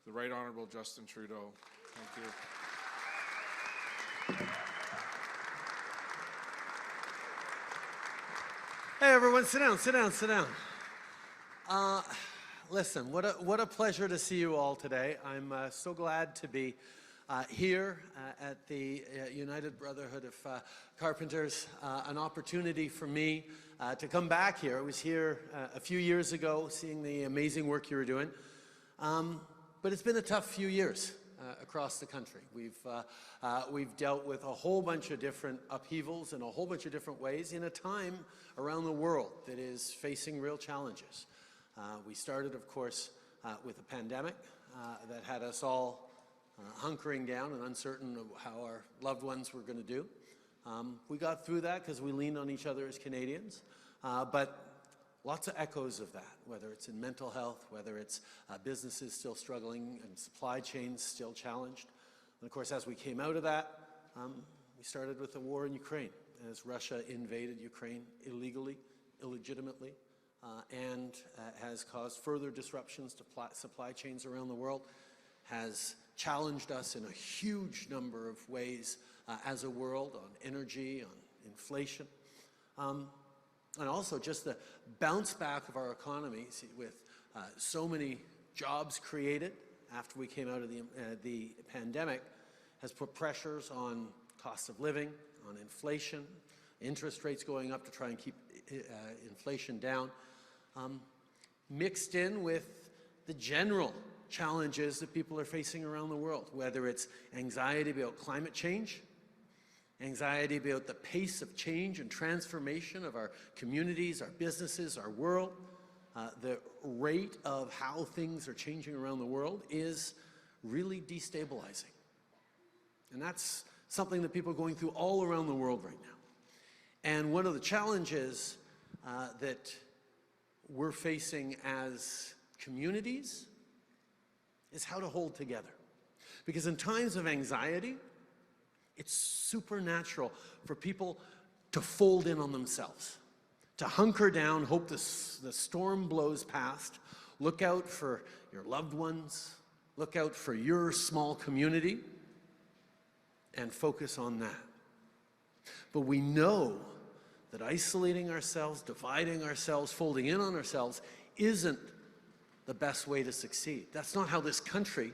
the Right Honourable Justin Trudeau. Thank you. Hey everyone, sit down, sit down, sit down. Listen, what a pleasure to see you all today. I'm so glad to be here at the United Brotherhood of Carpenters, an opportunity for me to come back here. I was here a few years ago seeing the amazing work you were doing, but it's been a tough few years across the country. We've dealt with a whole bunch of different upheavals in a whole bunch of different ways in a time around the world that is facing real challenges. We started, of course, with a pandemic that had us all hunkering down and uncertain of how our loved ones were going to do. We got through that because we leaned on each other as Canadians, but lots of echoes of that, whether it's in mental health, whether it's businesses still struggling and supply chains still challenged. And of course, as we came out of that, we started with the war in Ukraine, as Russia invaded Ukraine illegally, illegitimately, and has caused further disruptions to supply chains around the world, has challenged us in a huge number of ways as a world on energy, on inflation, and also just the bounce back of our economy with so many jobs created after we came out of the pandemic has put pressures on cost of living, on inflation, interest rates going up to try and keep inflation down, mixed in with the general challenges that people are facing around the world, whether it's anxiety about climate change, anxiety about the pace of change and transformation of our communities, our businesses, our world. The rate of how things are changing around the world is really destabilizing. And that's something that people are going through all around the world right now. And one of the challenges that we're facing as communities is how to hold together. Because in times of anxiety, it's supernatural for people to fold in on themselves, to hunker down, hope the storm blows past, look out for your loved ones, look out for your small community, and focus on that. But we know that isolating ourselves, dividing ourselves, folding in on ourselves isn't the best way to succeed. That's not how this country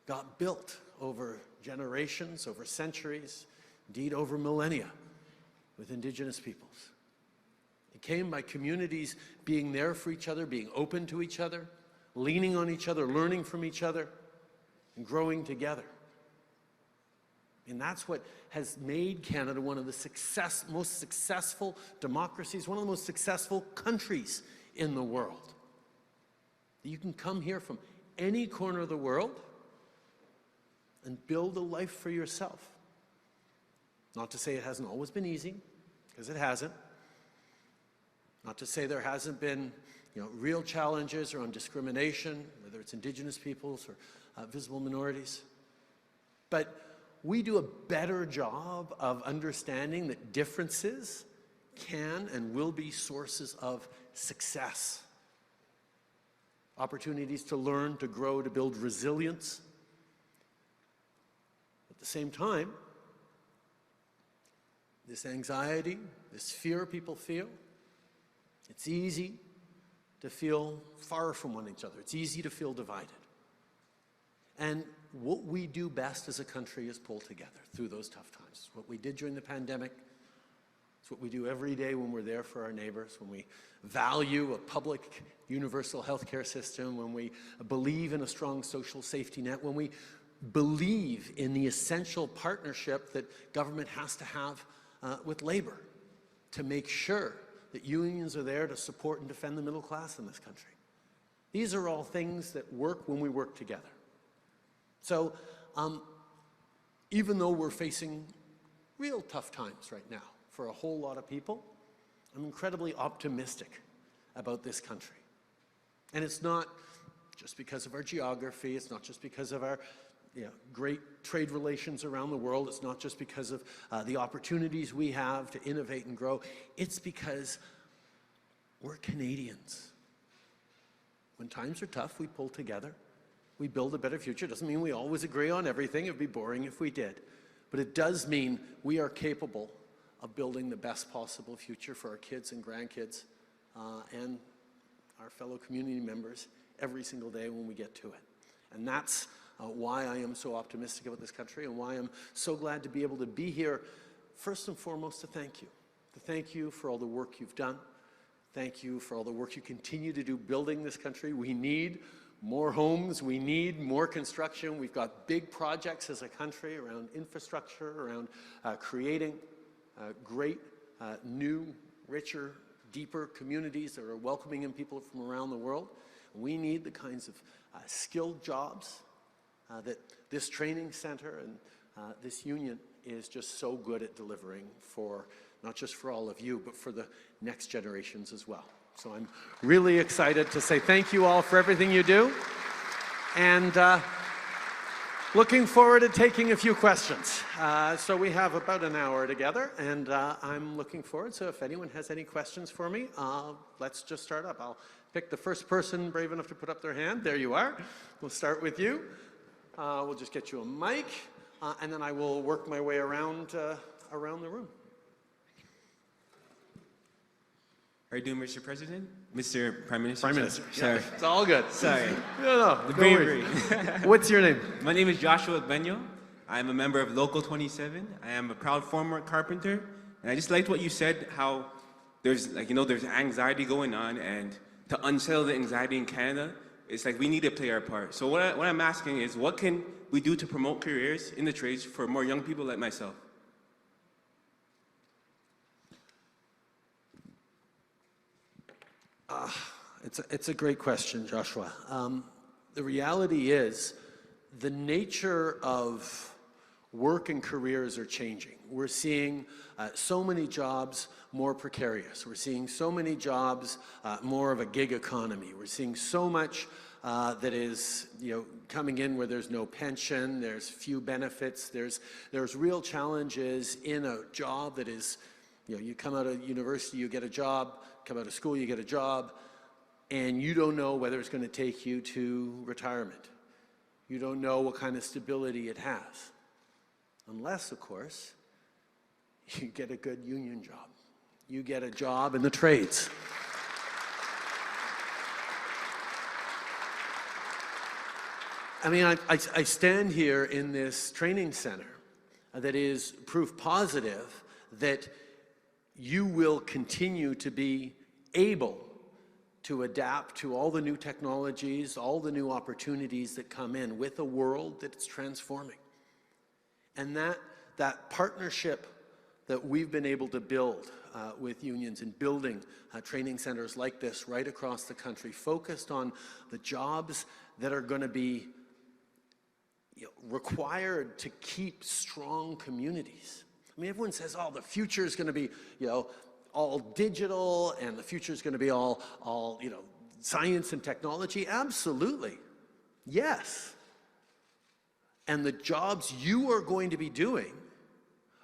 got built over generations, over centuries, indeed over millennia with Indigenous peoples. It came by communities being there for each other, being open to each other, leaning on each other, learning from each other, and growing together. And that's what has made Canada one of the most successful democracies, one of the most successful countries in the world. You can come here from any corner of the world and build a life for yourself. Not to say it hasn't always been easy, because it hasn't. Not to say there hasn't been real challenges around discrimination, whether it's Indigenous peoples or visible minorities. But we do a better job of understanding that differences can and will be sources of success. Opportunities to learn, to grow, to build resilience. At the same time, this anxiety, this fear people feel, it's easy to feel far from one another. It's easy to feel divided. And what we do best as a country is pull together through those tough times. It's what we did during the pandemic. It's what we do every day when we're there for our neighbors, when we value a public universal healthcare system, when we believe in a strong social safety net, when we believe in the essential partnership that government has to have with labor to make sure that unions are there to support and defend the middle class in this country. These are all things that work when we work together. So even though we're facing real tough times right now for a whole lot of people, I'm incredibly optimistic about this country. And it's not just because of our geography, it's not just because of our great trade relations around the world, it's not just because of the opportunities we have to innovate and grow, it's because we're Canadians. When times are tough, we pull together. we build a better future. Doesn't mean we always agree on everything. It'd be boring if we did. But it does mean we are capable of building the best possible future for our kids and grandkids and our fellow community members every single day when we get to it. And that's why I am so optimistic about this country and why I'm so glad to be able to be here, first and foremost, to thank you. To thank you for all the work you've done. Thank you for all the work you continue to do building this country. We need more homes. We need more construction. We've got big projects as a country around infrastructure, around creating great, new, richer, deeper communities that are welcoming in people from around the world. We need the kinds of skilled jobs that this training center and this union is just so good at delivering for, not just for all of you, but for the next generations as well. So I'm really excited to say thank you all for everything you do, and looking forward to taking a few questions. So we have about an hour together, and I'm looking forward. So if anyone has any questions for me, let's just start up. I'll pick the first person brave enough to put up their hand. There you are. We'll start with you. We'll just get you a mic, and then I will work my way around the room. How are you doing, Mr. President? Mr. Prime Minister? Prime Minister. Sorry. Yeah, it's all good. Sorry. No, The no bravery. worries. What's your name? My name is Joshua Benyo. I am a member of Local 27. I am a proud former carpenter. And I just liked what you said, how there's, there's anxiety going on, and to unsettle the anxiety in Canada, it's like we need to play our part. So what I'm asking is, what can we do to promote careers in the trades for more young people like myself? It's a great question, Joshua. The reality is the nature of work and careers are changing. We're seeing so many jobs more precarious. We're seeing so many jobs more of a gig economy. We're seeing so much that is coming in where there's no pension, there's few benefits, there's real challenges in a job that is, you come out of university, you get a job, come out of school, you get a job, and you don't know whether it's going to take you to retirement. You don't know what kind of stability it has. Unless, of course, you get a good union job. You get a job in the trades. I mean, I stand here in this training center that is proof positive that you will continue to be able to adapt to all the new technologies, all the new opportunities that come in with a world that's transforming. And that partnership that we've been able to build with unions and building training centers like this right across the country, focused on the jobs that are going to be required to keep strong communities. I mean, everyone says, oh, the future is going to be, all digital, and the future is going to be all science and technology. Absolutely. Yes. And the jobs you are going to be doing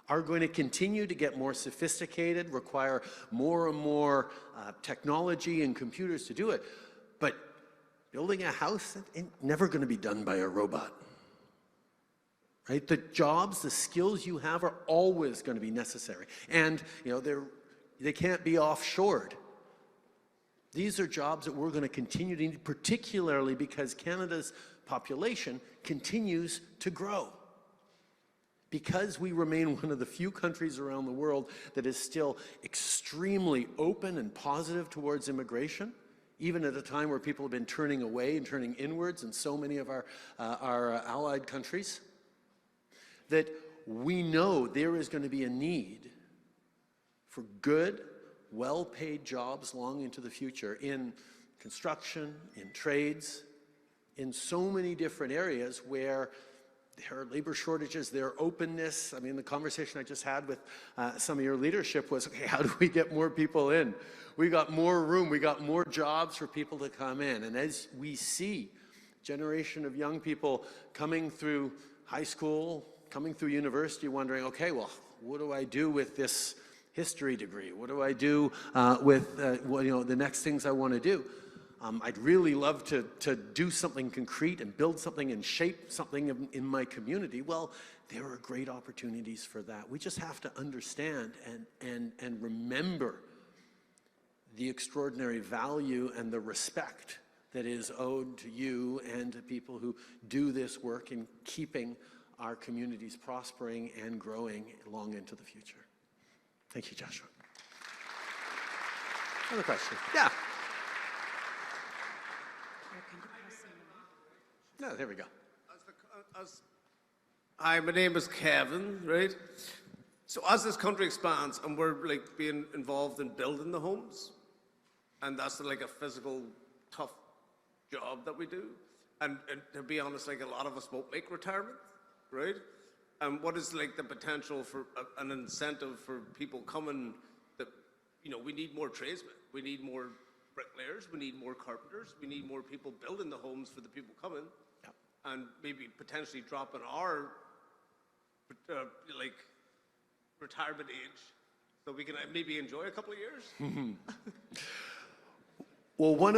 are going to continue to get more sophisticated, require more and more technology and computers to do it. But building a house ain't never going to be done by a robot. Right? The jobs, the skills you have are always going to be necessary. And, they can't be offshored. These are jobs that we're going to continue to need, particularly because Canada's population continues to grow. Because we remain one of the few countries around the world that is still extremely open and positive towards immigration, even at a time where people have been turning away and turning inwards in so many of our allied countries, that we know there is going to be a need for good, well-paid jobs long into the future in construction, in trades, in so many different areas where there are labor shortages, there are openness. I mean, the conversation I just had with some of your leadership was, okay, how do we get more people in? We got more room, we got more jobs for people to come in. And as we see a generation of young people coming through high school, coming through university, wondering, okay, well, what do I do with this history degree? What do I do with the next things I want to do? I'd really love to do something concrete and build something and shape something in my community. Well, there are great opportunities for that. We just have to understand and remember the extraordinary value and the respect that is owed to you and to people who do this work in keeping our communities prospering and growing long into the future. Thank you, Joshua. Another question? Yeah. No, there we go. Hi, my name is Kevin, right? So as this country expands and we're like being involved in building the homes, and that's like a physical, tough job that we do, and to be honest, like a lot of us won't make retirement, right? And what is like the potential for an incentive for people coming that, you know, we need more tradesmen, we need more bricklayers, we need more carpenters, we need more people building the homes for the people coming, and maybe potentially dropping our like retirement age so we can maybe enjoy a couple of years. Well, one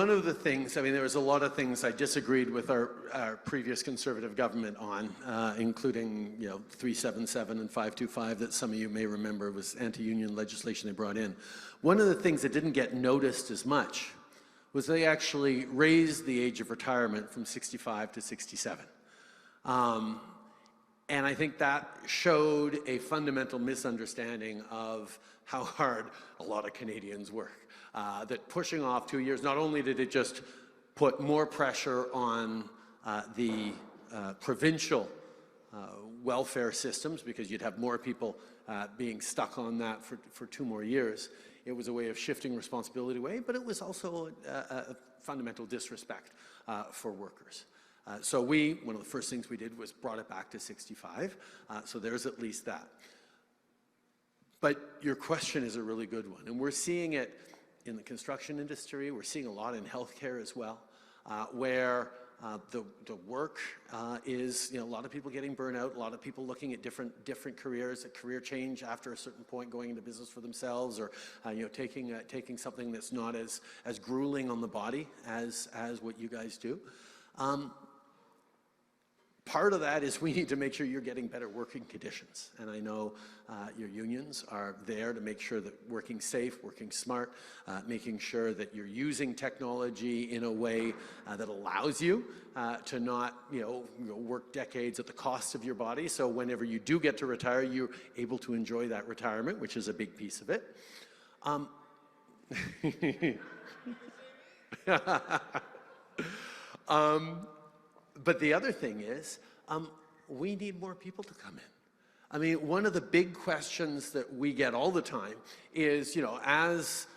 of the things, I mean, there was a lot of things I disagreed with our previous Conservative government on, including, you know, 377 and 525 that some of you may remember was anti-union legislation they brought in. One of the things that didn't get noticed as much was they actually raised the age of retirement from 65 to 67. And I think that showed a fundamental misunderstanding of how hard a lot of Canadians work. That pushing off 2 years, not only did it just put more pressure on the provincial welfare systems, because you'd have more people being stuck on that for 2 more years, it was a way of shifting responsibility away, but it was also a fundamental disrespect for workers. So one of the first things we did was brought it back to 65, so there's at least that. But your question is a really good one, and we're seeing it in the construction industry. We're seeing a lot in healthcare as well, where the work is, you know, a lot of people getting burnt out, a lot of people looking at different careers, a career change after a certain point, going into business for themselves, or you know, taking something that's not as grueling on the body as what you guys do. Part of that is we need to make sure you're getting better working conditions. And I know your unions are there to make sure that working safe, working smart, making sure that you're using technology in a way that allows you to not, you know, work decades at the cost of your body. So whenever you do get to retire, you're able to enjoy that retirement, which is a big piece of it. But the other thing is, we need more people to come in. I mean, one of the big questions that we get all the time is, you know, as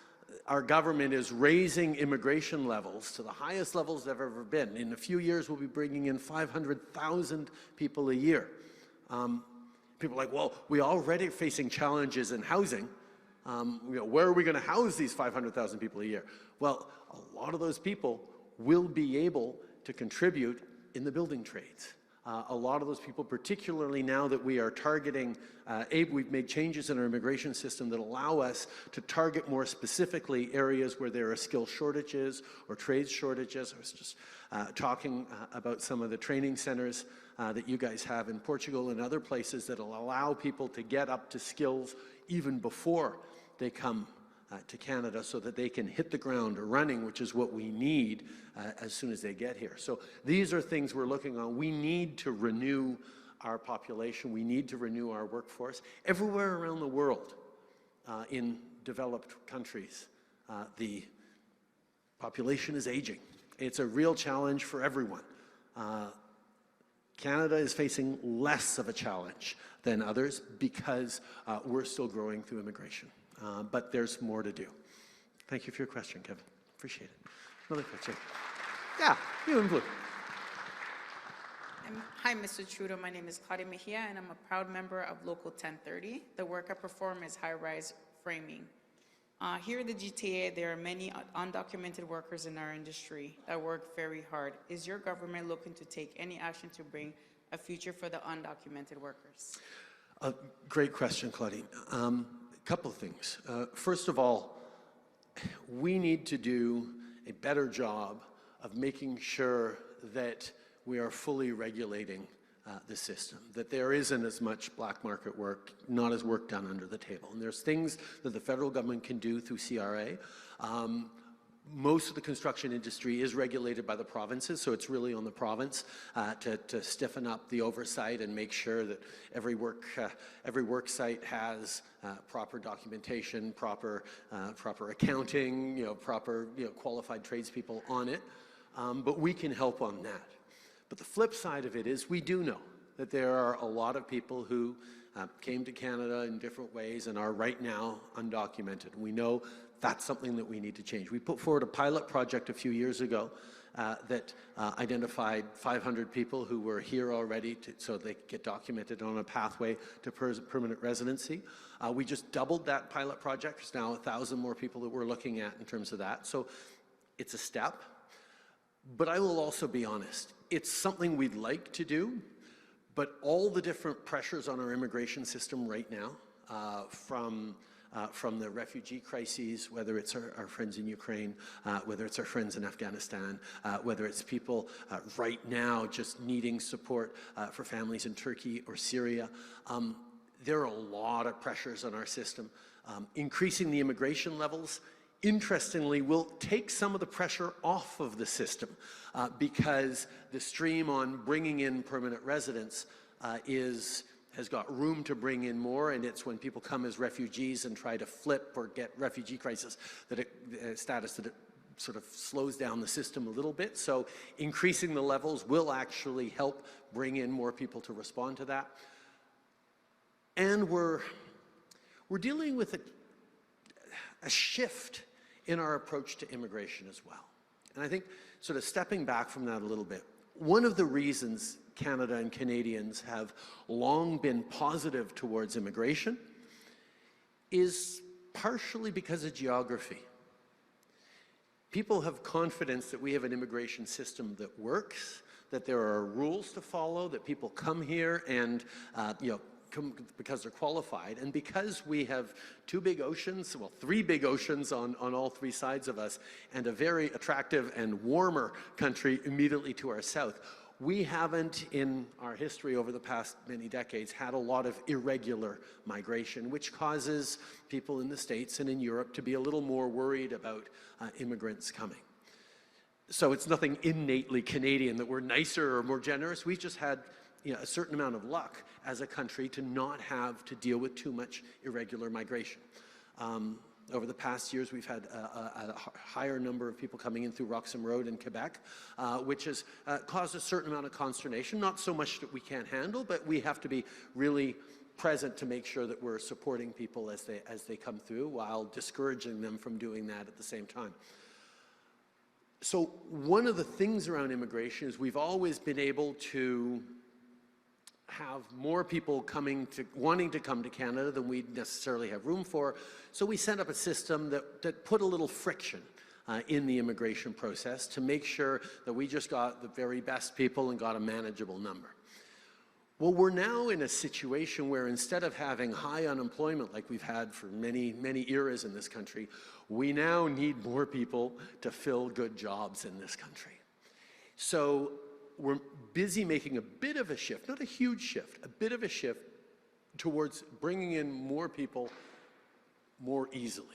our government is raising immigration levels to the highest levels they've ever been, in a few years we'll be bringing in 500,000 people a year. People are like, well, we already are facing challenges in housing. You know, where are we going to house these 500,000 people a year? Well, a lot of those people will be able to contribute in the building trades. A lot of those people, particularly now that we are targeting, we've made changes in our immigration system that allow us to target more specifically areas where there are skill shortages or trades shortages. I was just talking about some of the training centers that you guys have in Portugal and other places that will allow people to get up to skills even before they come to Canada, so that they can hit the ground running, which is what we need as soon as they get here. So these are things we're looking on. We need to renew our population. We need to renew our workforce. Everywhere around the world, in developed countries, the population is aging. It's a real challenge for everyone. Canada is facing less of a challenge than others because we're still growing through immigration. But there's more to do. Thank you for your question, Kevin. Appreciate it. Another question. Yeah, you in blue. Hi, Mr. Trudeau. My name is Claudia Mejia, and I'm a proud member of Local 1030. The work I perform is high-rise framing. Here in the GTA, there are many undocumented workers in our industry that work very hard. Is your government looking to take any action to bring a future for the undocumented workers? Great question, Claudine. Couple of things. First of all, we need to do a better job of making sure that we are fully regulating the system, that there isn't as much black market work, not as work done under the table. And there's things that the federal government can do through CRA. Most of the construction industry is regulated by the provinces, so it's really on the province to stiffen up the oversight and make sure that every work site has proper documentation, proper accounting, proper qualified tradespeople on it. But we can help on that. But the flip side of it is we do know that there are a lot of people who came to Canada in different ways and are right now undocumented. We know that's something that we need to change. We put forward a pilot project a few years ago that identified 500 people who were here already so they could get documented on a pathway to permanent residency. We just doubled that pilot project. There's now 1,000 more people that we're looking at in terms of that. So it's a step. But I will also be honest, it's something we'd like to do, but all the different pressures on our immigration system right now, from the refugee crises, whether it's our friends in Ukraine, whether it's our friends in Afghanistan, whether it's people right now just needing support for families in Turkey or Syria, there are a lot of pressures on our system. Increasing the immigration levels, interestingly, will take some of the pressure off of the system because the stream on bringing in permanent residents has got room to bring in more, and it's when people come as refugees and try to flip or get refugee crisis status that it sort of slows down the system a little bit. So increasing the levels will actually help bring in more people to respond to that. And we're dealing with a shift in our approach to immigration as well. And I think sort of stepping back from that a little bit, one of the reasons Canada and Canadians have long been positive towards immigration is partially because of geography. People have confidence that we have an immigration system that works, that there are rules to follow, that people come here and because they're qualified, and because we have two big oceans, well, three big oceans on all three sides of us, and a very attractive and warmer country immediately to our south, we haven't, in our history over the past many decades, had a lot of irregular migration, which causes people in the States and in Europe to be a little more worried about immigrants coming. So it's nothing innately Canadian that we're nicer or more generous. We've just had a certain amount of luck as a country to not have to deal with too much irregular migration. Over the past years, we've had a higher number of people coming in through Roxham Road in Quebec, which has caused a certain amount of consternation, not so much that we can't handle, but we have to be really present to make sure that we're supporting people as they come through while discouraging them from doing that at the same time. So one of the things around immigration is we've always been able to have more people wanting to come to Canada than we necessarily have room for. So we set up a system that put a little friction in the immigration process to make sure that we just got the very best people and got a manageable number. Well, we're now in a situation where instead of having high unemployment like we've had for many, many eras in this country, we now need more people to fill good jobs in this country. So we're busy making a bit of a shift, not a huge shift, a bit of a shift towards bringing in more people more easily.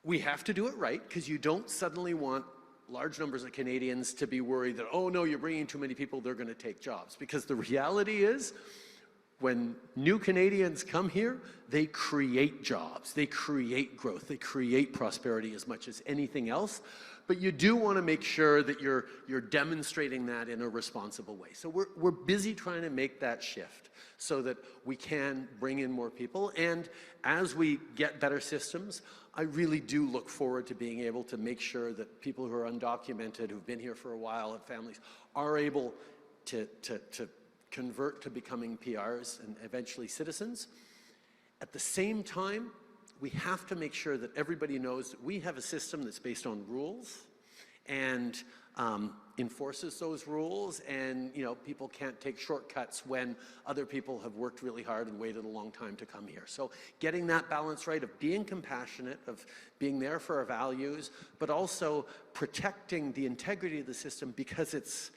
We have to do it right, because you don't suddenly want large numbers of Canadians to be worried that, oh no, you're bringing too many people, they're going to take jobs. Because the reality is, when new Canadians come here, they create jobs, they create growth, they create prosperity as much as anything else. But you do want to make sure that you're demonstrating that in a responsible way. So we're busy trying to make that shift so that we can bring in more people. And as we get better systems, I really do look forward to being able to make sure that people who are undocumented, who've been here for a while, have families, are able to convert to becoming PRs and eventually citizens. At the same time, we have to make sure that everybody knows that we have a system that's based on rules and enforces those rules, and people can't take shortcuts when other people have worked really hard and waited a long time to come here. So getting that balance right of being compassionate, of being there for our values, but also protecting the integrity of the system, because it's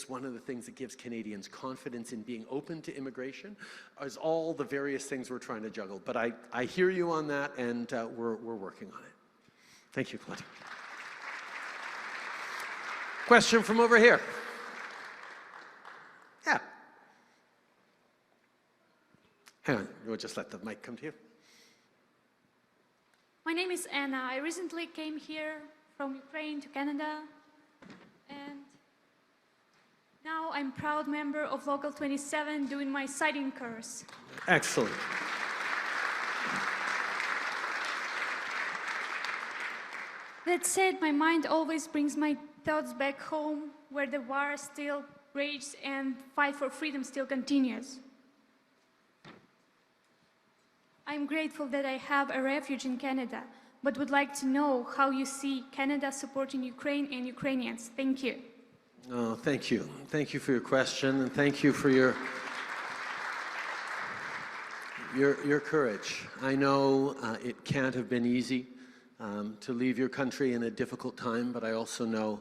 one of the things that gives Canadians confidence in being open to immigration, is all the various things we're trying to juggle. But I hear you on that, and we're working on it. Thank you, Claudia. Question from over here. Yeah. Hang on, we'll just let the mic come to you. My name is Anna. I recently came here from Ukraine to Canada, and now I'm a proud member of Local 27 doing my sighting course. Excellent. That said, my mind always brings my thoughts back home, where the war still rages and fight for freedom still continues. I'm grateful that I have a refuge in Canada, but would like to know how you see Canada supporting Ukraine and Ukrainians. Thank you. Oh, thank you. Thank you for your question, and thank you for your courage. I know it can't have been easy to leave your country in a difficult time, but I also know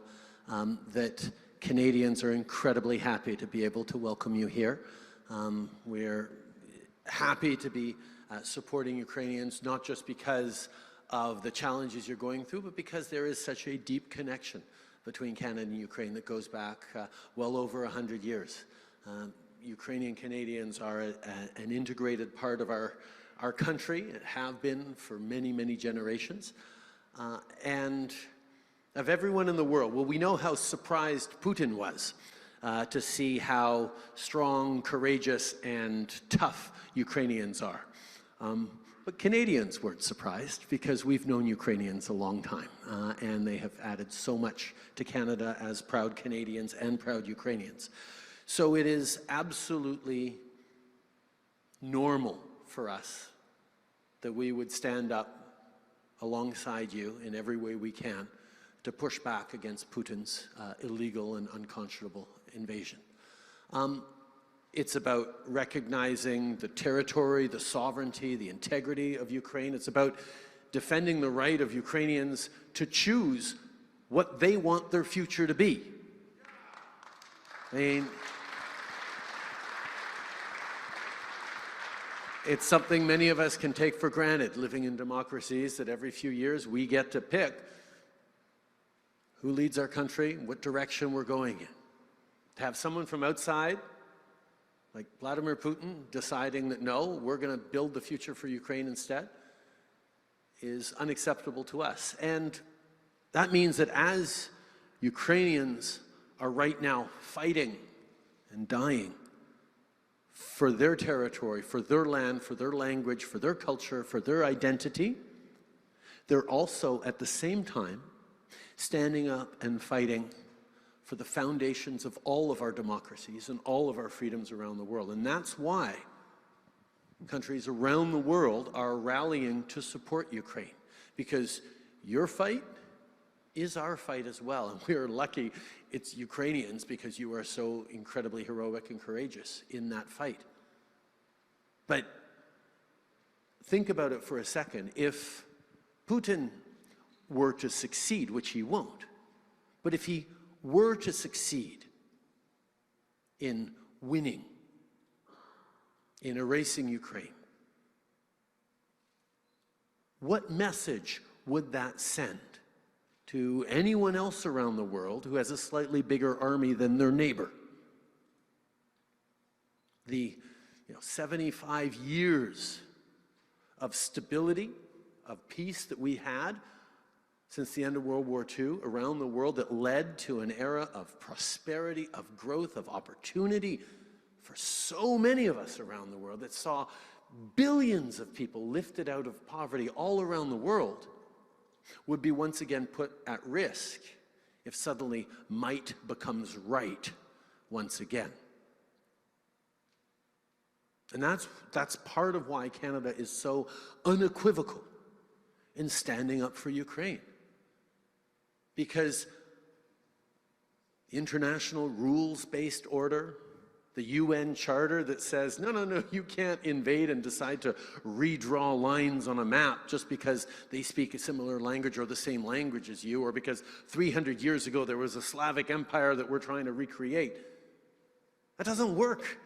that Canadians are incredibly happy to be able to welcome you here. We're happy to be supporting Ukrainians, not just because of the challenges you're going through, but because there is such a deep connection between Canada and Ukraine that goes back well over 100 years. Ukrainian Canadians are an integrated part of our country, have been for many, many generations. And of everyone in the world, well, we know how surprised Putin was to see how strong, courageous, and tough Ukrainians are. But Canadians weren't surprised, because we've known Ukrainians a long time, and they have added so much to Canada as proud Canadians and proud Ukrainians. So it is absolutely normal for us that we would stand up alongside you in every way we can to push back against Putin's illegal and unconscionable invasion. It's about recognizing the territory, the sovereignty, the integrity of Ukraine. It's about defending the right of Ukrainians to choose what they want their future to be. I mean, it's something many of us can take for granted, living in democracies, that every few years we get to pick who leads our country, what direction we're going in. To have someone from outside, like Vladimir Putin, deciding that no, we're going to build the future for Ukraine instead, is unacceptable to us. And that means that as Ukrainians are right now fighting and dying for their territory, for their land, for their language, for their culture, for their identity, they're also at the same time standing up and fighting for the foundations of all of our democracies and all of our freedoms around the world. And that's why countries around the world are rallying to support Ukraine, because your fight is our fight as well. And we are lucky it's Ukrainians, because you are so incredibly heroic and courageous in that fight. But think about it for a second. If Putin were to succeed, which he won't, but if he were to succeed in winning, in erasing Ukraine, what message would that send to anyone else around the world who has a slightly bigger army than their neighbor? The 75 years of stability, of peace that we had since the end of World War II around the world, that led to an era of prosperity, of growth, of opportunity for so many of us around the world, that saw billions of people lifted out of poverty all around the world, would be once again put at risk if suddenly might becomes right once again. And that's part of why Canada is so unequivocal in standing up for Ukraine. Because international rules-based order, the UN Charter that says, no, no, no, you can't invade and decide to redraw lines on a map just because they speak a similar language or the same language as you, or because 300 years ago there was a Slavic empire that we're trying to recreate. That doesn't work.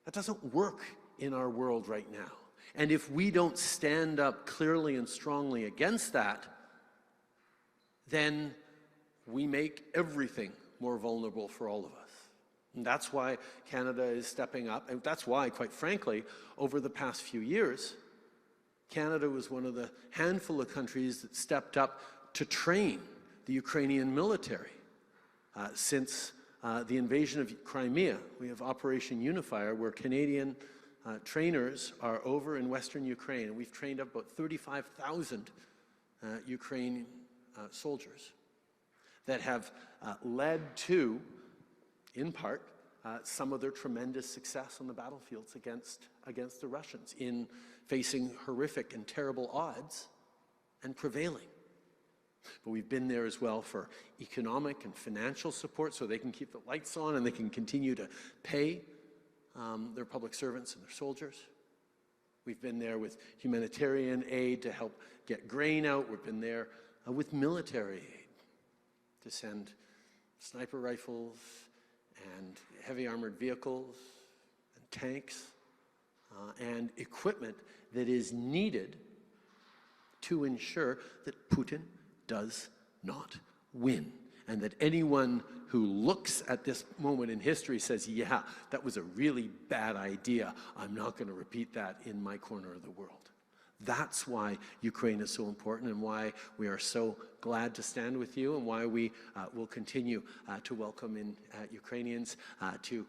That doesn't work in our world right now. And if we don't stand up clearly and strongly against that, then we make everything more vulnerable for all of us. And that's why Canada is stepping up. And that's why, quite frankly, over the past few years, Canada was one of the handful of countries that stepped up to train the Ukrainian military. Since the invasion of Crimea, we have Operation Unifier, where Canadian trainers are over in Western Ukraine. And we've trained up about 35,000 Ukrainian soldiers that have led to, in part, some of their tremendous success on the battlefields against the Russians in facing horrific and terrible odds and prevailing. But we've been there as well for economic and financial support so they can keep the lights on and they can continue to pay their public servants and their soldiers. We've been there with humanitarian aid to help get grain out. We've been there with military aid to send sniper rifles and heavy armored vehicles and tanks and equipment that is needed to ensure that Putin does not win, and that anyone who looks at this moment in history says, yeah, that was a really bad idea. I'm not going to repeat that in my corner of the world. That's why Ukraine is so important and why we are so glad to stand with you and why we will continue to welcome in Ukrainians to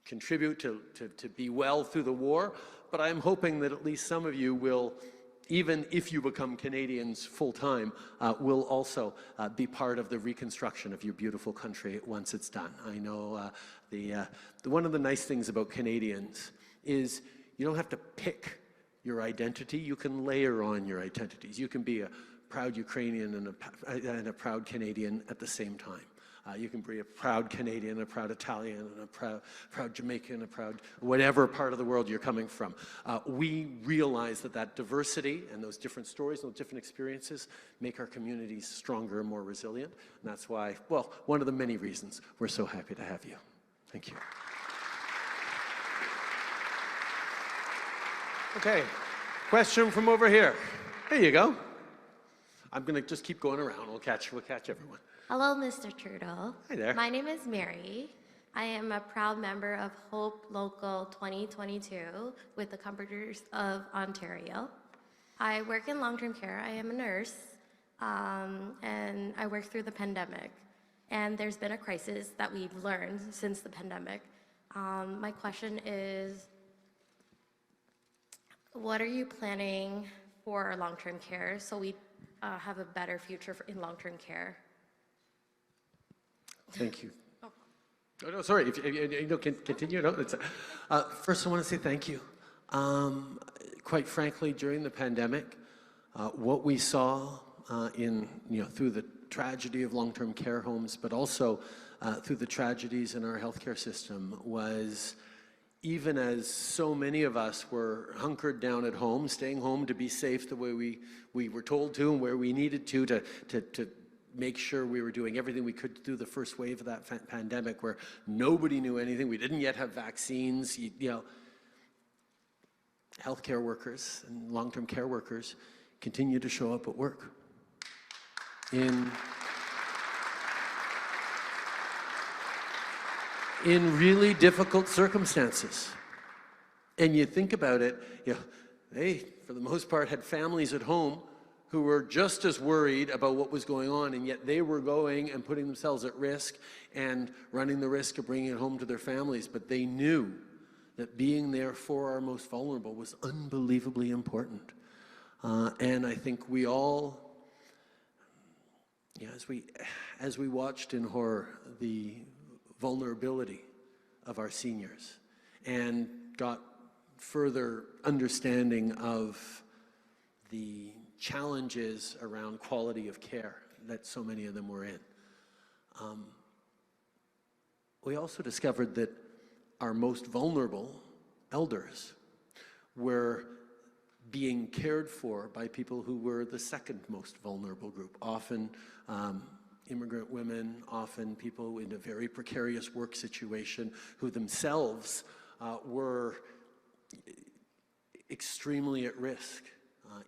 contribute to be well through the war. But I'm hoping that at least some of you will, even if you become Canadians full-time, will also be part of the reconstruction of your beautiful country once it's done. I know one of the nice things about Canadians is you don't have to pick your identity, you can layer on your identities. You can be a proud Ukrainian and a proud Canadian at the same time. You can be a proud Canadian, a proud Italian, and a proud Jamaican, a proud whatever part of the world you're coming from. We realize that diversity and those different stories and those different experiences make our communities stronger and more resilient. And that's why, well, one of the many reasons we're so happy to have you. Thank you. Okay, question from over here. There you go. I'm going to just keep going around. We'll catch everyone. Hello, Mr. Trudeau. Hi there. My name is Mary. I am a proud member of Hope Local 2022 with the Carpenters of Ontario. I work in long-term care. I am a nurse, and I work through the pandemic. And there's been a crisis that we've learned since the pandemic. My question is, what are you planning for long-term care so we have a better future in long-term care? Thank you. Oh, no, sorry. If you continue. No, it's, first, I want to say thank you. Quite frankly, during the pandemic, what we saw through the tragedy of long-term care homes, but also through the tragedies in our healthcare system, was even as so many of us were hunkered down at home, staying home to be safe the way we were told to and where we needed to make sure we were doing everything we could through the first wave of that pandemic where nobody knew anything. We didn't yet have vaccines. Healthcare workers and long-term care workers continue to show up at work in really difficult circumstances. And you think about it, they, for the most part, had families at home who were just as worried about what was going on, and yet they were going and putting themselves at risk and running the risk of bringing it home to their families. But they knew that being there for our most vulnerable was unbelievably important. And I think we all, as we watched in horror the vulnerability of our seniors and got further understanding of the challenges around quality of care that so many of them were in. we also discovered that our most vulnerable elders were being cared for by people who were the second most vulnerable group, often immigrant women, often people in a very precarious work situation who themselves were extremely at risk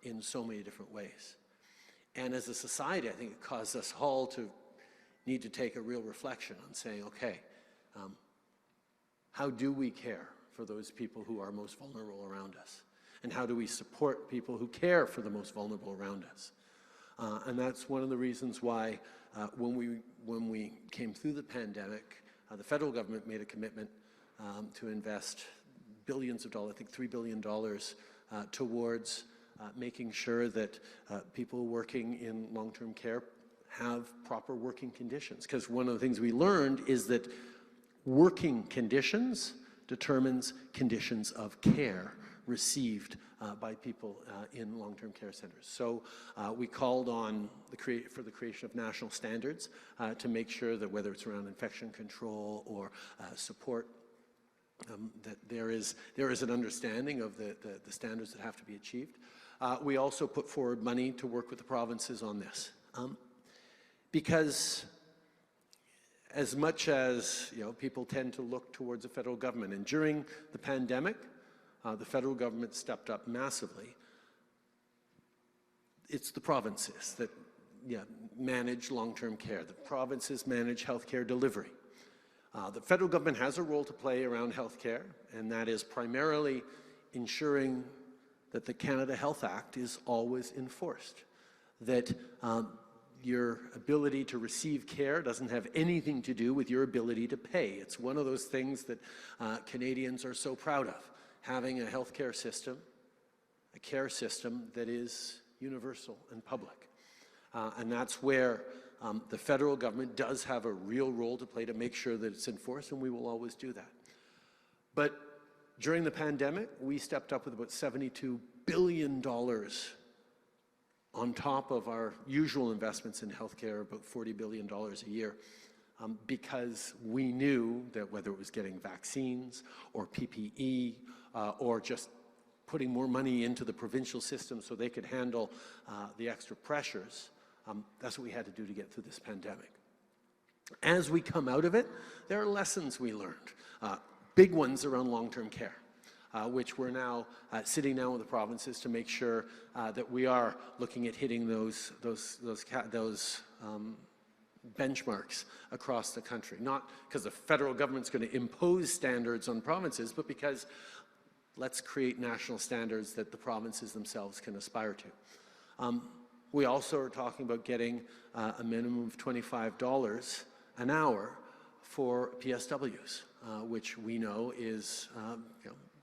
in so many different ways. And as a society, I think it caused us all to need to take a real reflection on saying, okay, how do we care for those people who are most vulnerable around us? And how do we support people who care for the most vulnerable around us? And that's one of the reasons why when we came through the pandemic, the federal government made a commitment to invest billions of dollars, I think $3 billion, towards making sure that people working in long-term care have proper working conditions. Because one of the things we learned is that working conditions determines conditions of care received by people in long-term care centers. So we called on for the creation of national standards to make sure that whether it's around infection control or support, that there is an understanding of the standards that have to be achieved. We also put forward money to work with the provinces on this. Because as much as people tend to look towards the federal government, and during the pandemic, the federal government stepped up massively. It's the provinces that manage long-term care. The provinces manage healthcare delivery. The federal government has a role to play around healthcare, and that is primarily ensuring that the Canada Health Act is always enforced, that your ability to receive care doesn't have anything to do with your ability to pay. It's one of those things that Canadians are so proud of, having a healthcare system, a care system that is universal and public. And that's where the federal government does have a real role to play to make sure that it's enforced, and we will always do that. But during the pandemic, we stepped up with about $72 billion on top of our usual investments in healthcare, about $40 billion a year, because we knew that whether it was getting vaccines or PPE or just putting more money into the provincial system so they could handle the extra pressures, that's what we had to do to get through this pandemic. As we come out of it, there are lessons we learned, big ones around long-term care. Which we're now sitting down with the provinces to make sure that we are looking at hitting those benchmarks across the country. Not because the federal government's going to impose standards on provinces, but because let's create national standards that the provinces themselves can aspire to. We also are talking about getting a minimum of $25 an hour for PSWs, which we know is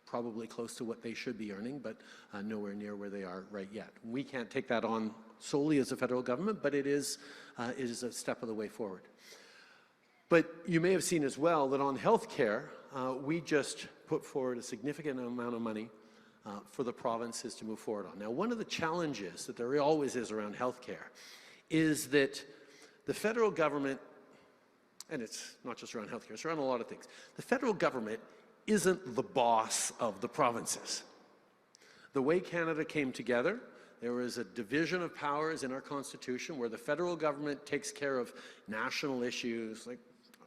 probably close to what they should be earning, but nowhere near where they are right yet. We can't take that on solely as a federal government, but it is a step of the way forward. But you may have seen as well that on healthcare, we just put forward a significant amount of money for the provinces to move forward on. Now, one of the challenges that there always is around healthcare is that the federal government, and it's not just around healthcare, it's around a lot of things, the federal government isn't the boss of the provinces. The way Canada came together, there was a division of powers in our Constitution where the federal government takes care of national issues like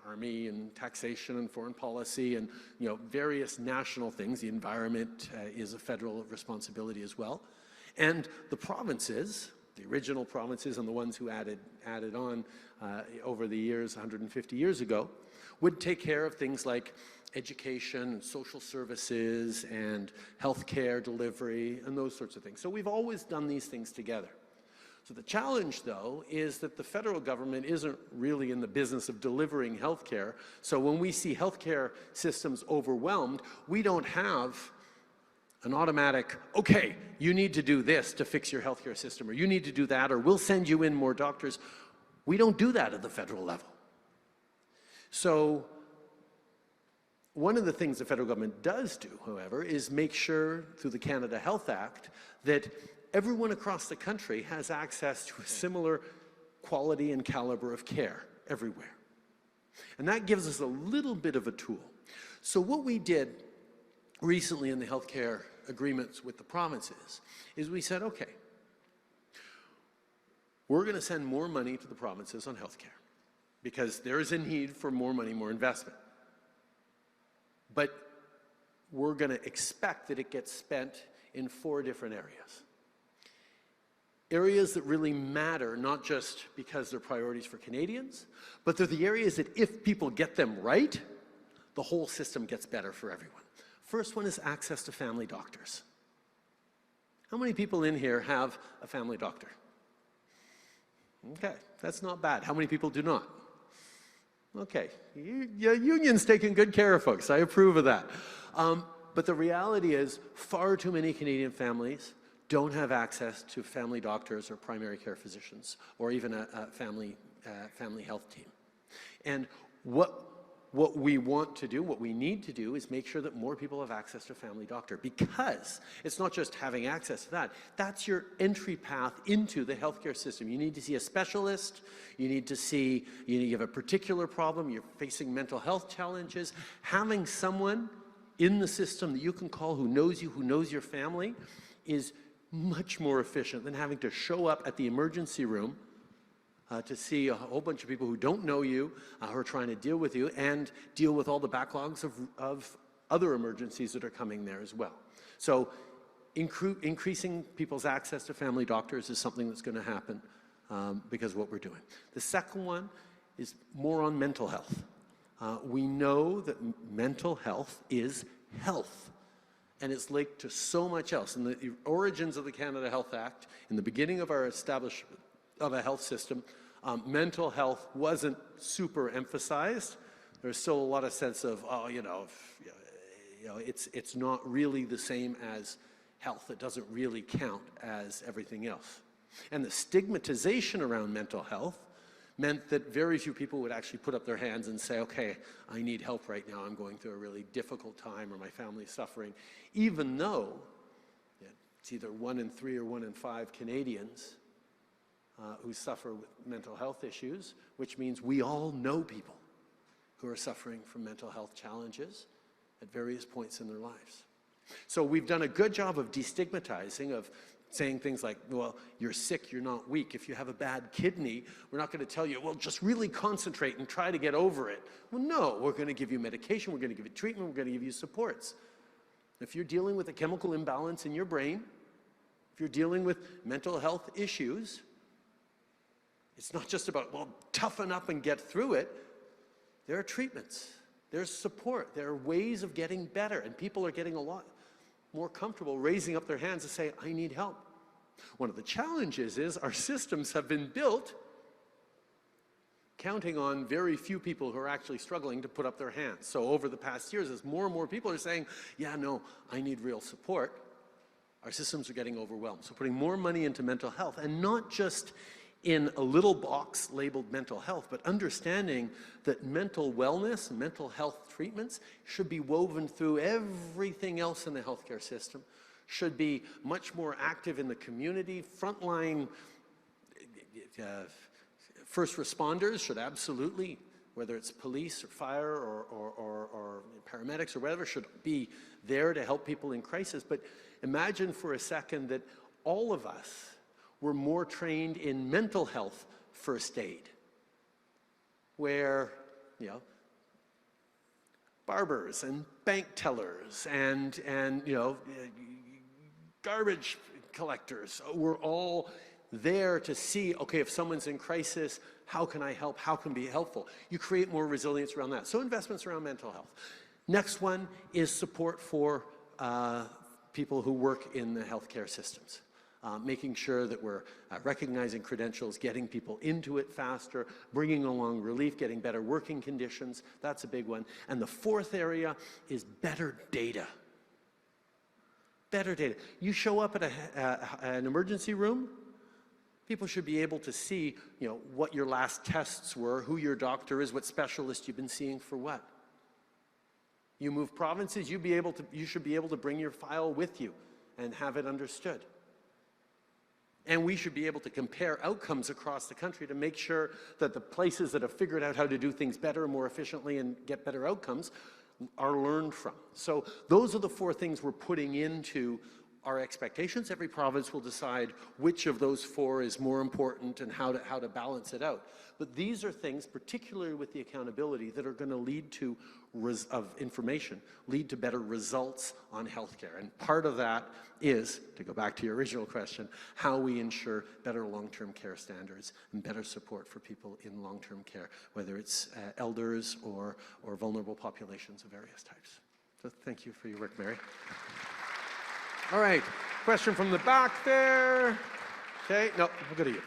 army and taxation and foreign policy and various national things. The environment is a federal responsibility as well. And the provinces, the original provinces and the ones who added on over the years, 150 years ago, would take care of things like education and social services and healthcare delivery and those sorts of things. So we've always done these things together. So the challenge, though, is that the federal government isn't really in the business of delivering healthcare. So when we see healthcare systems overwhelmed, we don't have an automatic, okay, you need to do this to fix your healthcare system, or you need to do that, or we'll send you in more doctors. We don't do that at the federal level. So one of the things the federal government does do, however, is make sure through the Canada Health Act that everyone across the country has access to a similar quality and caliber of care everywhere. And that gives us a little bit of a tool. So what we did recently in the healthcare agreements with the provinces is we said, okay, we're going to send more money to the provinces on healthcare because there is a need for more money, more investment. But we're going to expect that it gets spent in 4 different areas. Areas that really matter, not just because they're priorities for Canadians, but they're the areas that if people get them right, the whole system gets better for everyone. First one is access to family doctors. How many people in here have a family doctor? Okay, that's not bad. How many people do not? Okay, your union's taking good care of folks. I approve of that. But the reality is far too many Canadian families don't have access to family doctors or primary care physicians or even a family health team. And what we want to do, what we need to do is make sure that more people have access to a family doctor, because it's not just having access to that. That's your entry path into the healthcare system. You need to see a specialist. You need to see, you have a particular problem. You're facing mental health challenges. Having someone in the system that you can call who knows you, who knows your family, is much more efficient than having to show up at the emergency room to see a whole bunch of people who don't know you, who are trying to deal with you, and deal with all the backlogs of other emergencies that are coming there as well. So increasing people's access to family doctors is something that's going to happen because of what we're doing. The second one is more on mental health. We know that mental health is health, and it's linked to so much else. In the origins of the Canada Health Act, in the beginning of our establishment of a health system, mental health wasn't super emphasized. There's still a lot of sense of, oh, it's not really the same as health. It doesn't really count as everything else. And the stigmatization around mental health meant that very few people would actually put up their hands and say, okay, I need help right now. I'm going through a really difficult time, or my family's suffering, even though it's either 1 in 3 or 1 in 5 Canadians who suffer with mental health issues, which means we all know people who are suffering from mental health challenges at various points in their lives. So we've done a good job of destigmatizing, of saying things like, well, you're sick, you're not weak. If you have a bad kidney, we're not going to tell you, well, just really concentrate and try to get over it. Well, no, we're going to give you medication, we're going to give you treatment, we're going to give you supports. If you're dealing with a chemical imbalance in your brain, if you're dealing with mental health issues, it's not just about, well, toughen up and get through it. There are treatments, there's support, there are ways of getting better, and people are getting a lot more comfortable raising up their hands and say, I need help. One of the challenges is our systems have been built counting on very few people who are actually struggling to put up their hands. So over the past years, as more and more people are saying, yeah, no, I need real support, our systems are getting overwhelmed. So putting more money into mental health, and not just in a little box labeled mental health, but understanding that mental wellness and mental health treatments should be woven through everything else in the healthcare system, should be much more active in the community. Frontline first responders should absolutely, whether it's police or fire or paramedics or whatever, should be there to help people in crisis. But imagine for a second that all of us were more trained in mental health first aid, where, barbers and bank tellers and garbage collectors were all there to see, okay, if someone's in crisis, how can I help? How can I be helpful? You create more resilience around that. So investments around mental health. Next one is support for people who work in the healthcare systems. Making sure that we're recognizing credentials, getting people into it faster, bringing along relief, getting better working conditions. That's a big one. And the fourth area is better data. Better data. You show up at an emergency room, people should be able to see, what your last tests were, who your doctor is, what specialist you've been seeing for what. You move provinces, you should be able to bring your file with you and have it understood. And we should be able to compare outcomes across the country to make sure that the places that have figured out how to do things better, more efficiently, and get better outcomes are learned from. So those are the 4 things we're putting into our expectations. Every province will decide which of those 4 is more important and how to balance it out. But these are things, particularly with the accountability, that are going to lead to, lead to better results on healthcare. And part of that is, to go back to your original question, how we ensure better long-term care standards and better support for people in long-term care, whether it's elders or vulnerable populations of various types. So thank you for your work, Mary. All right, question from the back there. Okay, no, we'll go to you.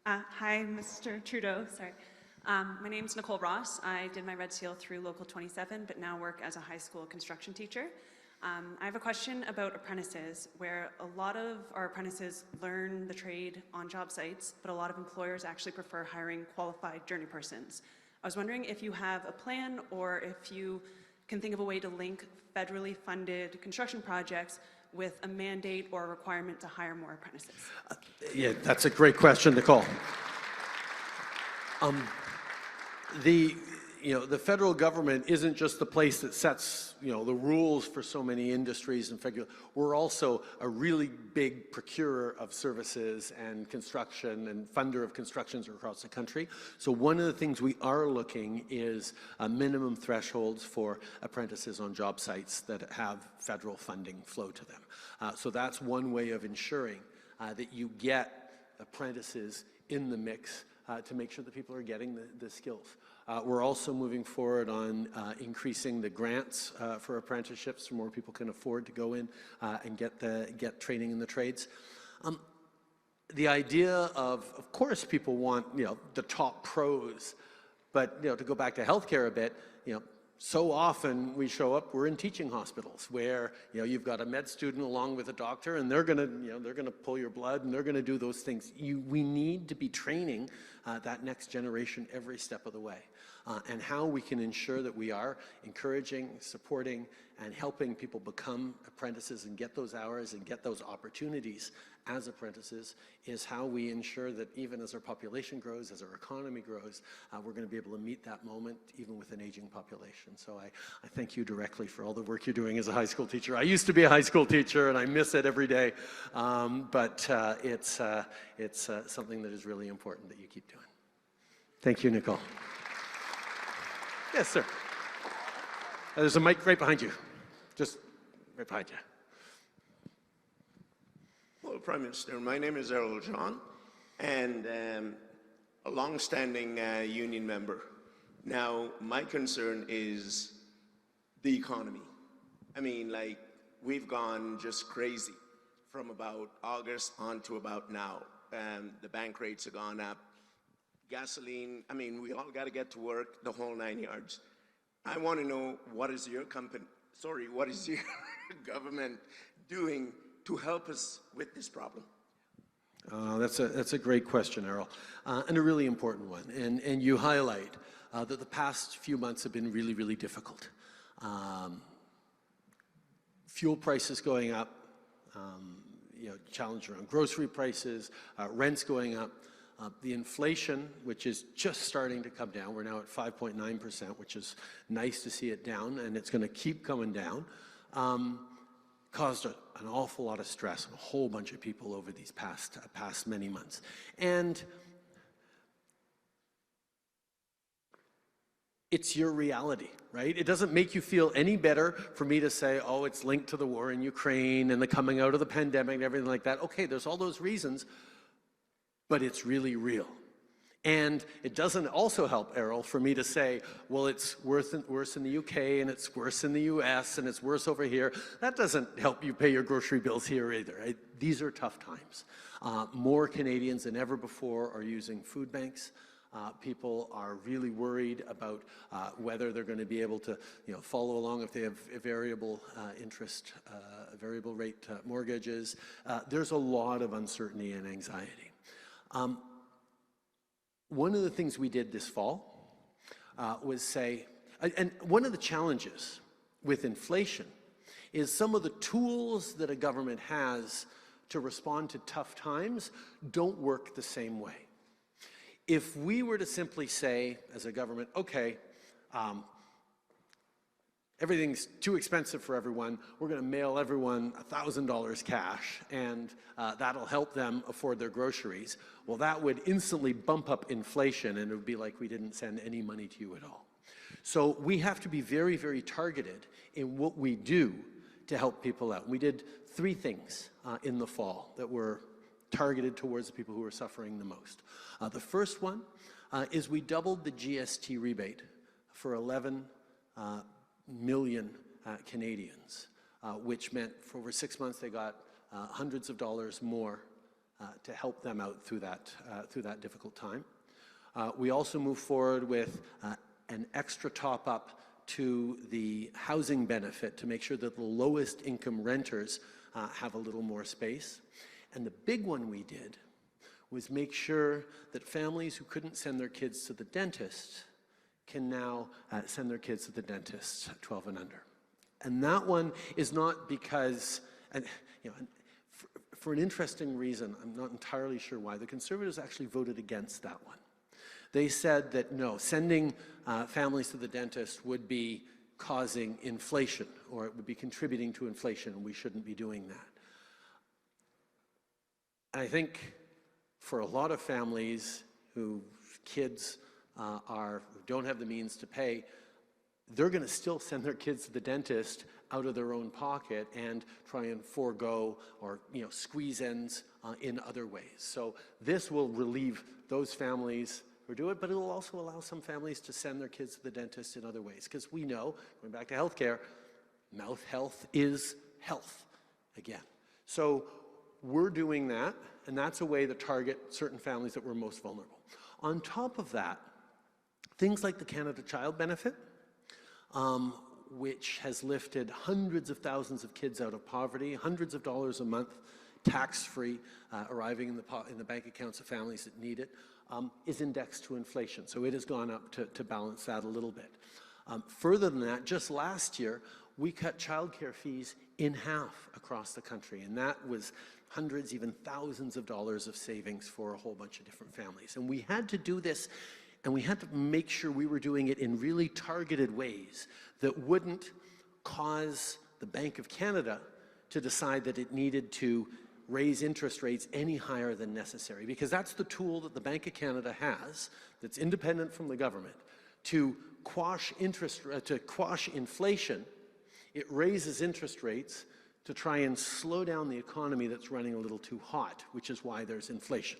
Hi, Mr. Trudeau, sorry. My name's Nicole Ross. I did my Red Seal through Local 27, but now work as a high school construction teacher. I have a question about apprentices, where a lot of our apprentices learn the trade on job sites, but a lot of employers actually prefer hiring qualified journey persons. I was wondering if you have a plan or if you can think of a way to link federally funded construction projects with a mandate or a requirement to hire more apprentices. Yeah, that's a great question, Nicole. The federal government isn't just the place that sets, the rules for so many industries and we're also a really big procurer of services and construction and funder of constructions across the country. So one of the things we are looking is minimum thresholds for apprentices on job sites that have federal funding flow to them. So that's one way of ensuring that you get apprentices in the mix to make sure that people are getting the skills. We're also moving forward on increasing the grants for apprenticeships so more people can afford to go in and get training in the trades. The idea of course, people want the top pros, but to go back to healthcare a bit, so often we show up, we're in teaching hospitals where you've got a med student along with a doctor, and they're gonna pull your blood and they're gonna do those things. We need to be training that next generation every step of the way. And how we can ensure that we are encouraging, supporting, and helping people become apprentices and get those hours and get those opportunities as apprentices is how we ensure that even as our population grows, as our economy grows, we're going to be able to meet that moment even with an aging population. So I thank you directly for all the work you're doing as a high school teacher. I used to be a high school teacher and I miss it every day, but it's something that is really important that you keep doing. Thank you, Nicole. Yes, sir. There's a mic right behind you. Just right behind you. Hello, Prime Minister. My name is Errol John, and a long-standing union member. Now, my concern is the economy. I mean, like, we've gone just crazy from about August on to about now. The bank rates have gone up. Gasoline, I mean, we all got to get to work, the whole 9 yards. I want to know, what is your government doing to help us with this problem? That's a great question, Errol, and a really important one. And you highlight that the past few months have been really, really difficult. Fuel prices going up, challenge around grocery prices, rents going up. The inflation, which is just starting to come down, we're now at 5.9%, which is nice to see it down, and it's going to keep coming down, caused an awful lot of stress on a whole bunch of people over these past many months. And it's your reality, right? It doesn't make you feel any better for me to say, oh, it's linked to the war in Ukraine and the coming out of the pandemic and everything like that. Okay, there's all those reasons, but it's really real. And it doesn't also help, Errol, for me to say, well, it's worse in the UK and it's worse in the US and it's worse over here. That doesn't help you pay your grocery bills here either. Right? These are tough times. More Canadians than ever before are using food banks. People are really worried about whether they're going to be able to follow along if they have variable interest, variable rate mortgages. There's a lot of uncertainty and anxiety. One of the things we did this fall was say, and one of the challenges with inflation is some of the tools that a government has to respond to tough times don't work the same way. If we were to simply say, as a government, okay, everything's too expensive for everyone, we're going to mail everyone $1,000 cash, and that'll help them afford their groceries, well, that would instantly bump up inflation, and it would be like we didn't send any money to you at all. So we have to be very, very targeted in what we do to help people out. We did 3 things in the fall that were targeted towards the people who were suffering the most. The first one is we doubled the GST rebate for 11 million Canadians, which meant for over 6 months they got hundreds of dollars more to help them out through that difficult time. We also moved forward with an extra top-up to the housing benefit to make sure that the lowest income renters have a little more space. And the big one we did was make sure that families who couldn't send their kids to the dentist can now send their kids to the dentist 12 and under. And that one is not because, and for an interesting reason, I'm not entirely sure why, the Conservatives actually voted against that one. They said that no, sending families to the dentist would be causing inflation, or it would be contributing to inflation, and we shouldn't be doing that. And I think for a lot of families whose kids don't have the means to pay, they're going to still send their kids to the dentist out of their own pocket and try and forego or squeeze ends in other ways. So this will relieve those families who do it, but it will also allow some families to send their kids to the dentist in other ways. Because we know, going back to healthcare, mouth health is health again. So we're doing that, and that's a way to target certain families that were most vulnerable. On top of that, things like the Canada Child Benefit, which has lifted hundreds of thousands of kids out of poverty, hundreds of dollars a month, tax-free, arriving in the bank accounts of families that need it, is indexed to inflation. So it has gone up to balance that a little bit. Further than that, just last year, we cut childcare fees in half across the country, and that was hundreds, even thousands of dollars of savings for a whole bunch of different families. And we had to do this, and we had to make sure we were doing it in really targeted ways that wouldn't cause the Bank of Canada to decide that it needed to raise interest rates any higher than necessary, because that's the tool that the Bank of Canada has that's independent from the government to quash inflation. It raises interest rates to try and slow down the economy that's running a little too hot, which is why there's inflation.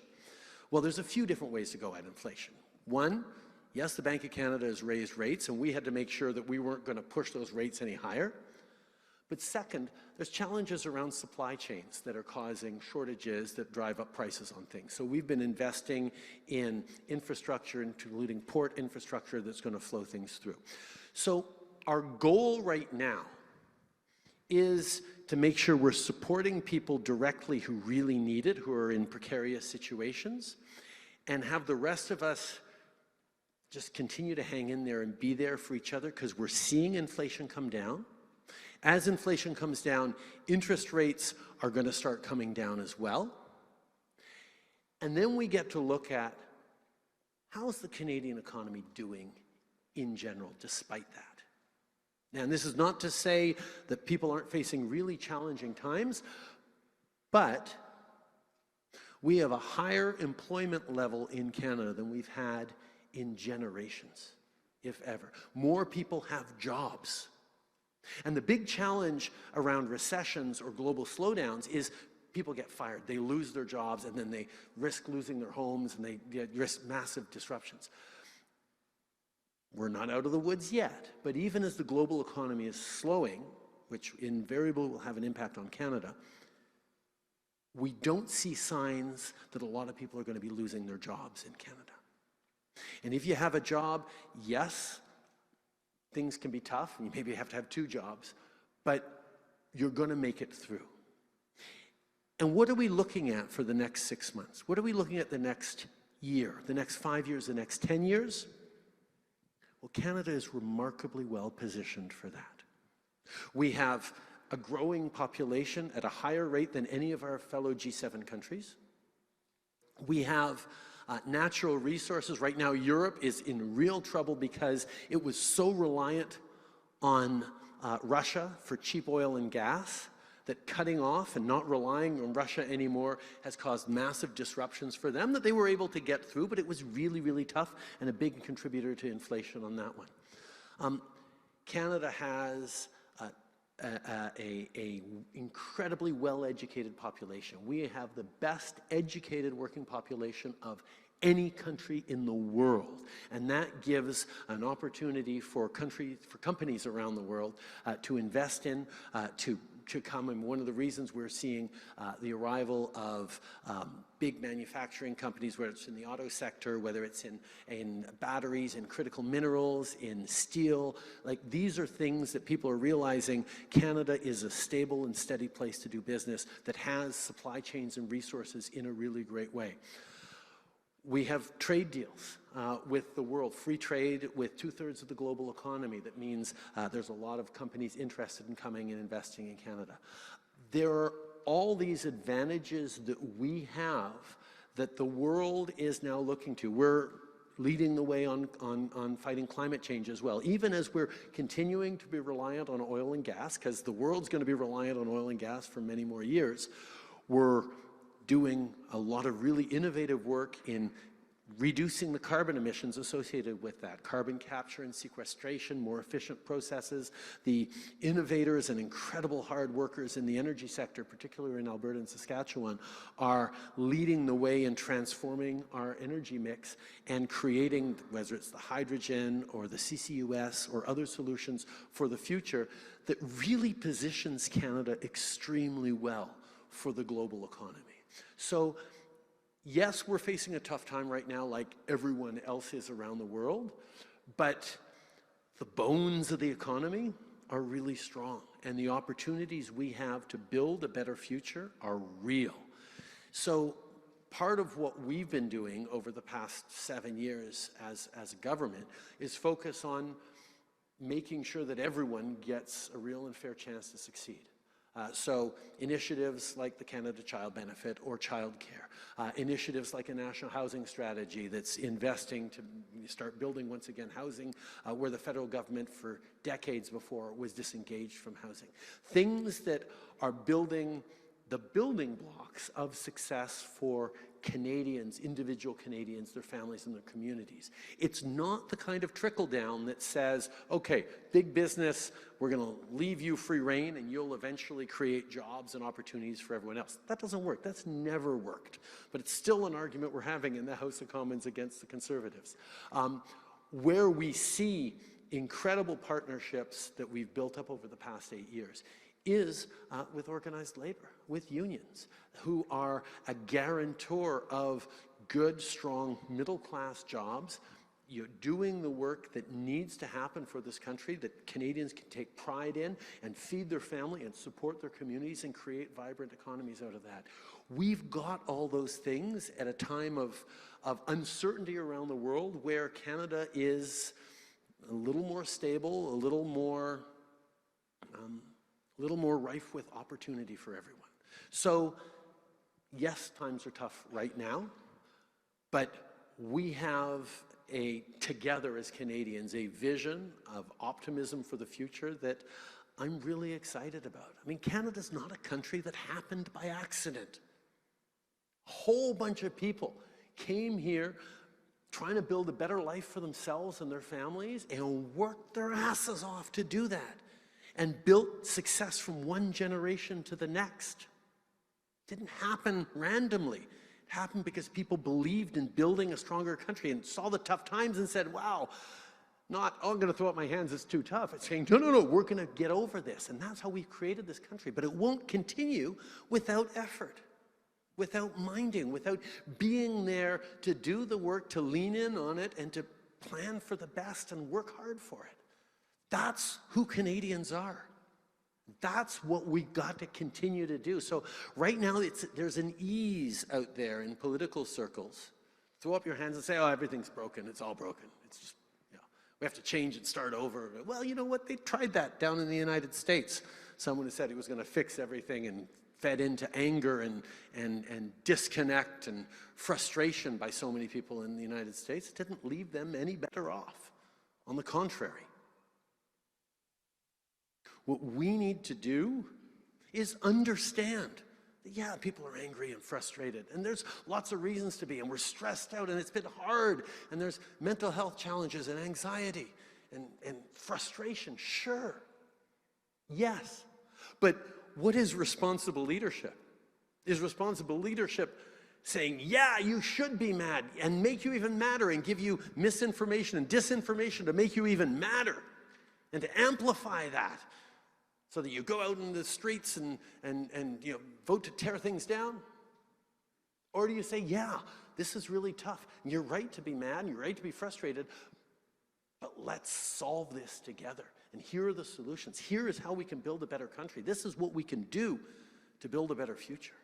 Well, there's a few different ways to go at inflation. One, yes, the Bank of Canada has raised rates, and we had to make sure that we weren't going to push those rates any higher. But second, there's challenges around supply chains that are causing shortages that drive up prices on things. So we've been investing in infrastructure, including port infrastructure, that's going to flow things through. So our goal right now is to make sure we're supporting people directly who really need it, who are in precarious situations, and have the rest of us just continue to hang in there and be there for each other, because we're seeing inflation come down. As inflation comes down, interest rates are going to start coming down as well. And then we get to look at how's the Canadian economy doing in general, despite that. And this is not to say that people aren't facing really challenging times, but we have a higher employment level in Canada than we've had in generations, if ever. More people have jobs. And the big challenge around recessions or global slowdowns is people get fired. They lose their jobs, and then they risk losing their homes, and they risk massive disruptions. We're not out of the woods yet, but even as the global economy is slowing, which invariably will have an impact on Canada, we don't see signs that a lot of people are going to be losing their jobs in Canada. And if you have a job, yes, things can be tough, and you maybe have to have 2 jobs, but you're going to make it through. And what are we looking at for the next 6 months? What are we looking at the next year, the next 5 years, the next 10 years? Well, Canada is remarkably well positioned for that. We have a growing population at a higher rate than any of our fellow G7 countries. We have natural resources. Right now, Europe is in real trouble because it was so reliant on Russia for cheap oil and gas that cutting off and not relying on Russia anymore has caused massive disruptions for them that they were able to get through, but it was really, really tough and a big contributor to inflation on that one. Canada has a incredibly well-educated population. We have the best educated working population of any country in the world, and that gives an opportunity for companies around the world to invest in, to come. And one of the reasons we're seeing the arrival of big manufacturing companies, whether it's in the auto sector, whether it's in batteries, in critical minerals, in steel, like these are things that people are realizing Canada is a stable and steady place to do business that has supply chains and resources in a really great way. We have trade deals with the world, free trade with 2/3 of the global economy. That means there's a lot of companies interested in coming and investing in Canada. There are all these advantages that we have that the world is now looking to. We're leading the way on fighting climate change as well, even as we're continuing to be reliant on oil and gas, because the world's going to be reliant on oil and gas for many more years. We're doing a lot of really innovative work in reducing the carbon emissions associated with that. Carbon capture and sequestration, more efficient processes. The innovators and incredible hard workers in the energy sector, particularly in Alberta and Saskatchewan, are leading the way in transforming our energy mix and creating, whether it's the hydrogen or the CCUS or other solutions for the future, that really positions Canada extremely well for the global economy. So, yes, we're facing a tough time right now like everyone else is around the world, but the bones of the economy are really strong, and the opportunities we have to build a better future are real. So part of what we've been doing over the past 7 years as a government is focus on making sure that everyone gets a real and fair chance to succeed. So initiatives like the Canada Child Benefit or childcare, initiatives like a national housing strategy that's investing to start building once again housing where the federal government for decades before was disengaged from housing. Things that are building the building blocks of success for Canadians, individual Canadians, their families and their communities. It's not the kind of trickle down that says, okay, big business, we're going to leave you free rein and you'll eventually create jobs and opportunities for everyone else. That doesn't work. That's never worked. But it's still an argument we're having in the House of Commons against the Conservatives. Where we see incredible partnerships that we've built up over the past 8 years is with organized labor, with unions, who are a guarantor of good, strong, middle-class jobs. You're doing the work that needs to happen for this country, that Canadians can take pride in and feed their family and support their communities and create vibrant economies out of that. We've got all those things at a time of uncertainty around the world where Canada is a little more stable, a little more rife with opportunity for everyone. So, yes, times are tough right now, but we have together as Canadians, a vision of optimism for the future that I'm really excited about. I mean, Canada's not a country that happened by accident. A whole bunch of people came here trying to build a better life for themselves and their families and worked their asses off to do that, and built success from one generation to the next. It didn't happen randomly. It happened because people believed in building a stronger country and saw the tough times and said, wow, not, oh, I'm going to throw up my hands, it's too tough. It's saying, no, we're going to get over this. And that's how we've created this country. But it won't continue without effort, without minding, without being there to do the work, to lean in on it, and to plan for the best and work hard for it. That's who Canadians are. That's what we got to continue to do. So right now, there's an ease out there in political circles. Throw up your hands and say, oh, everything's broken. It's all broken. It's just, we have to change and start over. Well, you know what? They tried that down in the United States. someone who said he was going to fix everything and fed into anger and disconnect and frustration by so many people in the United States. It didn't leave them any better off. On the contrary. What we need to do is understand that, yeah, people are angry and frustrated, and there's lots of reasons to be, and we're stressed out, and it's been hard, and there's mental health challenges and anxiety and frustration, sure. Yes. But what is responsible leadership? Is responsible leadership saying, yeah, you should be mad, and make you even madder, and give you misinformation and disinformation to make you even madder, and to amplify that, so that you go out in the streets and you know, vote to tear things down? Or do you say, yeah, this is really tough, and you're right to be mad, and you're right to be frustrated, but let's solve this together. And here are the solutions. Here is how we can build a better country. This is what we can do to build a better future.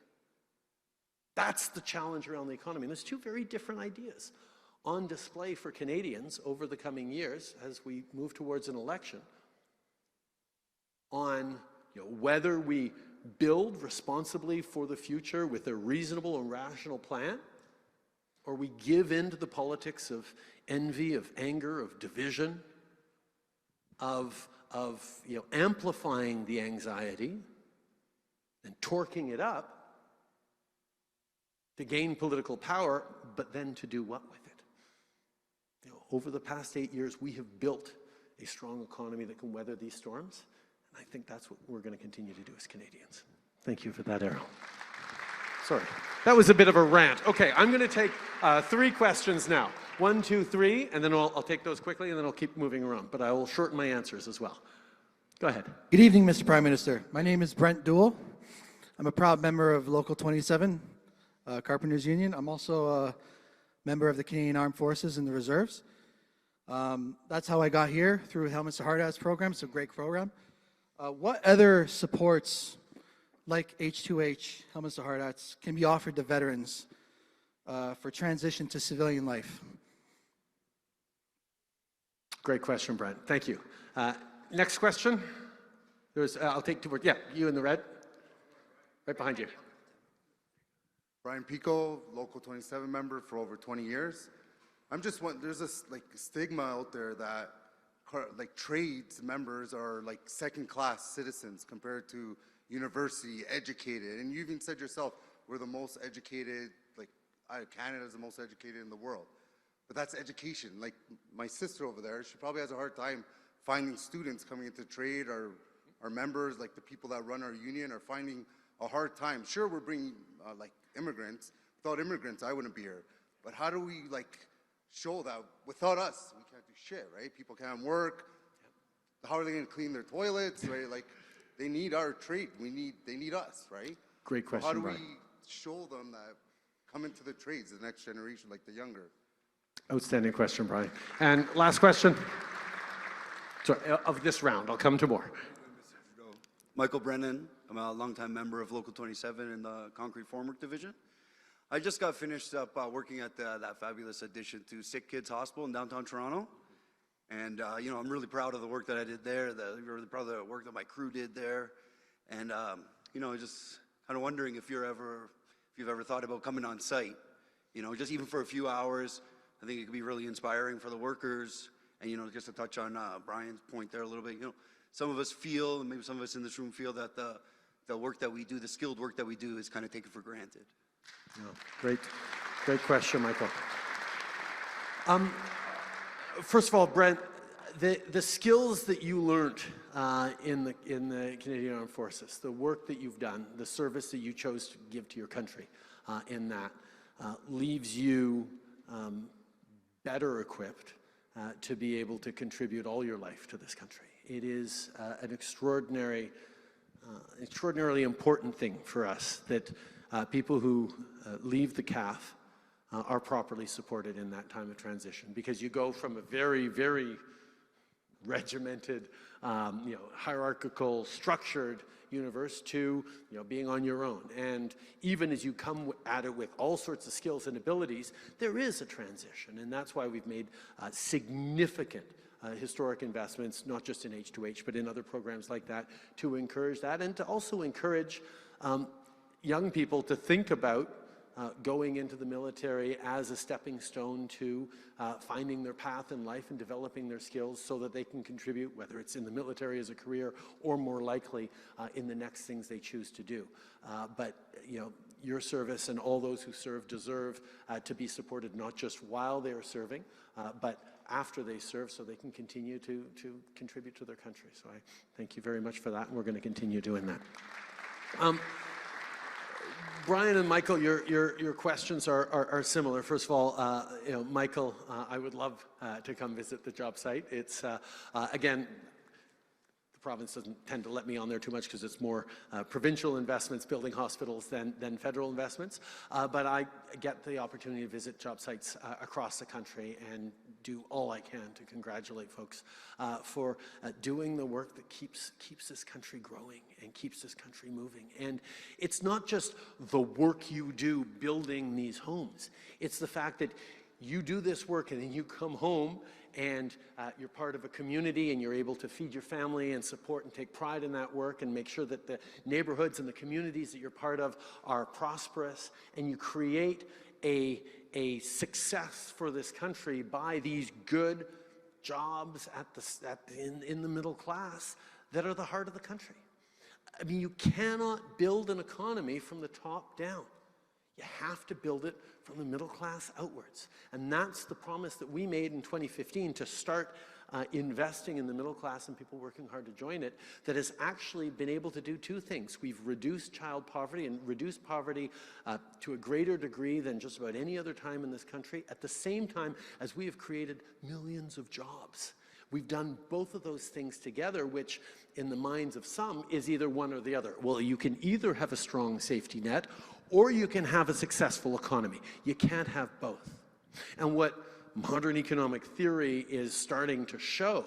That's the challenge around the economy. And there's two very different ideas on display for Canadians over the coming years as we move towards an election on, you know, whether we build responsibly for the future with a reasonable and rational plan, or we give in to the politics of envy, of anger, of division, of you know, amplifying the anxiety and torquing it up to gain political power, but then to do what with it? You know, over the past 8 years, we have built a strong economy that can weather these storms, and I think that's what we're going to continue to do as Canadians. Thank you for that, Errol. Sorry, that was a bit of a rant. Okay, I'm going to take 3 questions now. 1, 2, 3, and then I'll take those quickly, and then I'll keep moving around. But I will shorten my answers as well. Go ahead. Good evening, Mr. Prime Minister. My name is Brent Duell. I'm a proud member of Local 27, Carpenters Union. I'm also a member of the Canadian Armed Forces and the Reserves. That's how I got here, through Helmets to Hard Hats program. It's a great program. What other supports, like H2H, Helmets to Hard Hats, can be offered to veterans for transition to civilian life? Great question, Brent. Thank you. Next question. I'll take 2 more. Yeah, you in the red. Right behind you. Brian Pico, Local 27 member for over 20 years. I'm just wondering, there's this like stigma out there that like trades members are like second-class citizens compared to university educated. And you even said yourself, we're the most educated, like Canada's the most educated in the world. But that's education. Like my sister over there, she probably has a hard time finding students coming into trade, or our members, like the people that run our union, are finding a hard time. Sure, we're bringing like immigrants. Without immigrants, I wouldn't be here. But how do we like show that without us, we can't do shit, right? People can't work. How are they going to clean their toilets, right? Like they need our trade. They need us, right? Great question, So how do Brian. we show them that come into the trades, the next generation, like the younger? Outstanding question, Brian. And last question. Sorry, of this round, I'll come to more. Michael Brennan. I'm a longtime member of Local 27 in the Concrete Formwork Division. I just got finished up working at that fabulous addition to Sick Kids Hospital in downtown Toronto. And, you know, I'm really proud of the work that I did there, really proud of the work that my crew did there. And, you know, just kind of wondering if you've ever thought about coming on site, you know, just even for a few hours. I think it could be really inspiring for the workers. And, you know, just to touch on Brian's point there a little bit, you know, some of us feel, and maybe some of us in this room feel, that the work that we do, the skilled work that we do, is kind of taken for granted. Yeah, great question, Michael. First of all, Brent, the skills that you learned in the Canadian Armed Forces, the work that you've done, the service that you chose to give to your country in that, leaves you better equipped to be able to contribute all your life to this country. It is an extraordinarily important thing for us that people who leave the CAF are properly supported in that time of transition, because you go from a very, very regimented, you know, hierarchical, structured universe to, you know, being on your own. And even as you come at it with all sorts of skills and abilities, there is a transition, and that's why we've made significant historic investments, not just in H2H, but in other programs like that, to encourage that, and to also encourage young people to think about going into the military as a stepping stone to finding their path in life and developing their skills so that they can contribute, whether it's in the military as a career or more likely in the next things they choose to do. But you know, your service and all those who serve deserve to be supported not just while they are serving, but after they serve, so they can continue to contribute to their country. So I thank you very much for that, and we're going to continue doing that. Brian and Michael, your questions are similar. First of all, you know, Michael, I would love to come visit the job site. It's again, the province doesn't tend to let me on there too much because it's more provincial investments, building hospitals, than federal investments. But I get the opportunity to visit job sites across the country and do all I can to congratulate folks for doing the work that keeps this country growing and keeps this country moving. And it's not just the work you do building these homes. It's the fact that you do this work and then you come home and you're part of a community and you're able to feed your family and support and take pride in that work and make sure that the neighborhoods and the communities that you're part of are prosperous, and you create a success for this country by these good jobs in the middle class that are the heart of the country. I mean, you cannot build an economy from the top down. You have to build it from the middle class outwards. And that's the promise that we made in 2015 to start investing in the middle class and people working hard to join it, that has actually been able to do two things. We've reduced child poverty and reduced poverty to a greater degree than just about any other time in this country, at the same time as we have created millions of jobs. We've done both of those things together, which in the minds of some is either one or the other. Well, you can either have a strong safety net or you can have a successful economy. You can't have both. And what modern economic theory is starting to show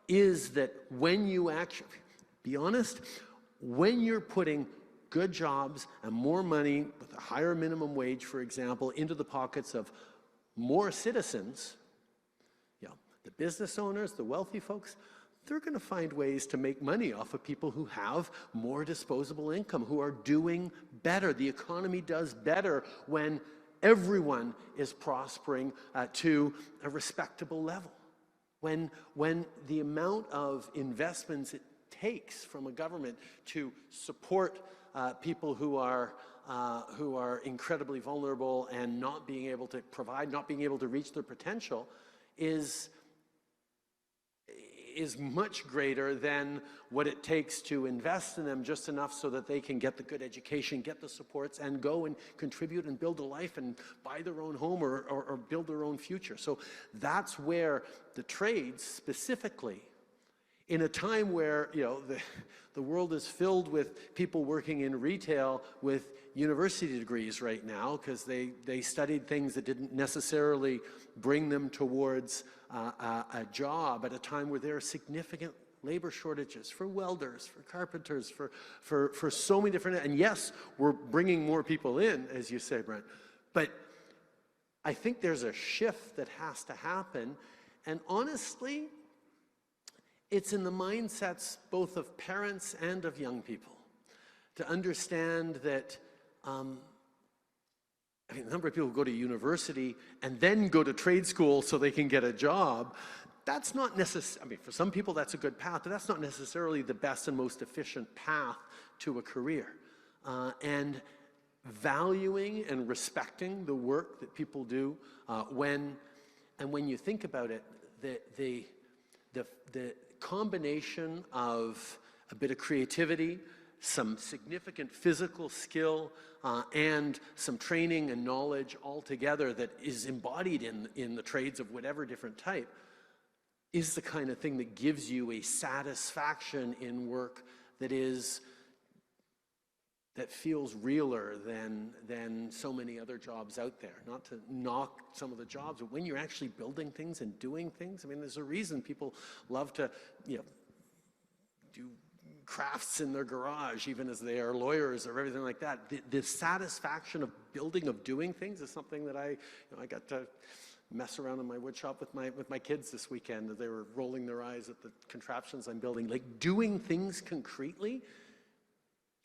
is that when you actually, be honest, when you're putting good jobs and more money with a higher minimum wage, for example, into the pockets of more citizens, you know, the business owners, the wealthy folks, they're going to find ways to make money off of people who have more disposable income, who are doing better. The economy does better when everyone is prospering to a respectable level. When the amount of investments it takes from a government to support people who are incredibly vulnerable and not being able to provide, not being able to reach their potential is much greater than what it takes to invest in them just enough so that they can get the good education, get the supports, and go and contribute and build a life and buy their own home or build their own future. So that's where the trades specifically, in a time where, you know, the world is filled with people working in retail with university degrees right now because they studied things that didn't necessarily bring them towards a job, at a time where there are significant labor shortages for welders, for carpenters, for so many different, and yes, we're bringing more people in, as you say, Brent, but I think there's a shift that has to happen, and honestly, it's in the mindsets both of parents and of young people to understand that I mean, the number of people who go to university and then go to trade school so they can get a job, that's not necessarily, I mean, for some people that's a good path, but that's not necessarily the best and most efficient path to a career. And valuing and respecting the work that people do when you think about it, the combination of a bit of creativity, some significant physical skill, and some training and knowledge all together that is embodied in the trades of whatever different type is the kind of thing that gives you a satisfaction in work that feels realer than so many other jobs out there. Not to knock some of the jobs, but when you're actually building things and doing things, I mean, there's a reason people love to, you know, do crafts in their garage, even as they are lawyers or everything like that. The satisfaction of building, of doing things is something that I got to mess around in my wood shop with my kids this weekend. They were rolling their eyes at the contraptions I'm building. Like, doing things concretely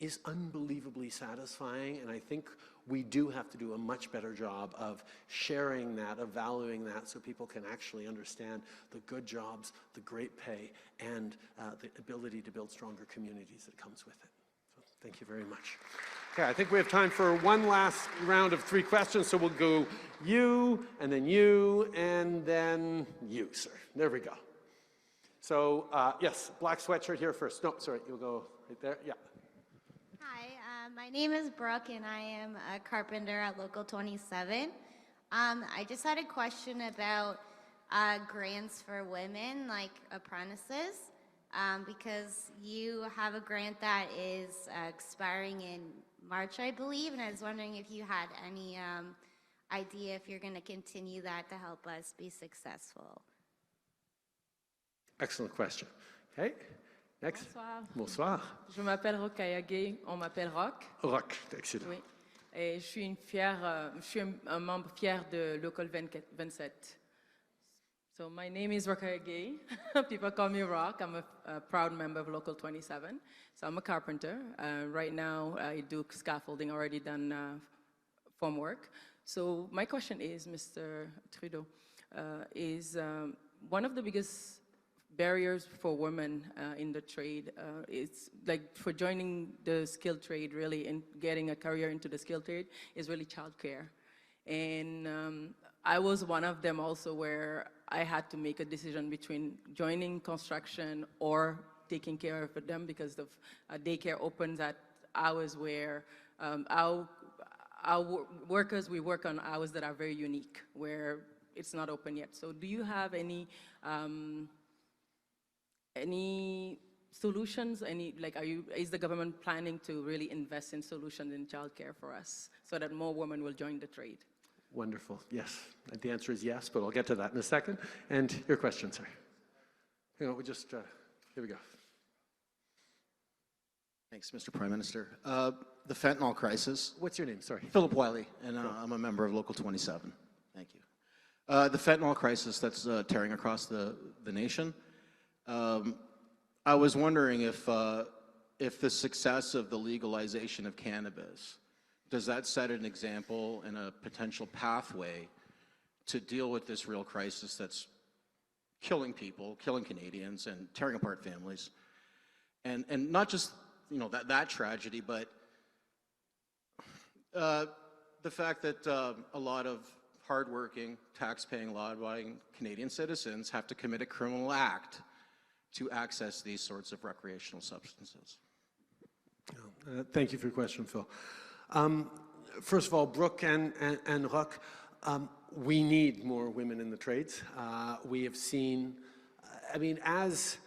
is unbelievably satisfying, and I think we do have to do a much better job of sharing that, of valuing that, so people can actually understand the good jobs, the great pay, and the ability to build stronger communities that comes with it. So thank you very much. Okay, I think we have time for one last round of 3 questions, so we'll go you, and then you, and then you, sir. There we go. So, yes, black sweatshirt here first. No, sorry, you'll go right there. Yeah. Hi, my name is Brooke, and I am a carpenter at Local 27. I just had a question about grants for women, like apprentices, because you have a grant that is expiring in March, I believe, and I was wondering if you had any idea if you're going to continue that to help us be successful. Excellent question. Okay. Next. Bonsoir. Bonsoir. Je m'appelle Rokhaya Gay, on m'appelle Rock. Rock, excellent. Oui. Et je suis un membre fier de Local 27. So my name is Rokhaya Gay. People call me Rock. I'm a proud member of Local 27. So I'm a carpenter. Right now I do scaffolding, already done form work. So my question is, Mr. Trudeau, is one of the biggest barriers for women in the trade, it's like for joining the skilled trade really and getting a career into the skilled trade is really childcare. And I was one of them also where I had to make a decision between joining construction or taking care of them because of daycare opens at hours where our workers, we work on hours that are very unique, where it's not open yet. So do you have any solutions? Is the government planning to really invest in solutions in childcare for us so that more women will join the trade? Wonderful. Yes. The answer is yes, but I'll get to that in a second. And your question, sir. You know, we just, here we go. Thanks, Mr. Prime Minister. The fentanyl crisis. What's your name? Sorry. Philip Wiley, and I'm a member of Local 27. Thank you. The fentanyl crisis that's tearing across the nation. I was wondering if the success of the legalization of cannabis, does that set an example and a potential pathway to deal with this real crisis that's killing people, killing Canadians, and tearing apart families? And not just, you know, that tragedy, but the fact that a lot of hardworking, tax-paying, law-abiding Canadian citizens have to commit a criminal act to access these sorts of recreational substances. Thank you for your question, Phil. First of all, Brooke and Rock, we need more women in the trades. We have seen, I mean, as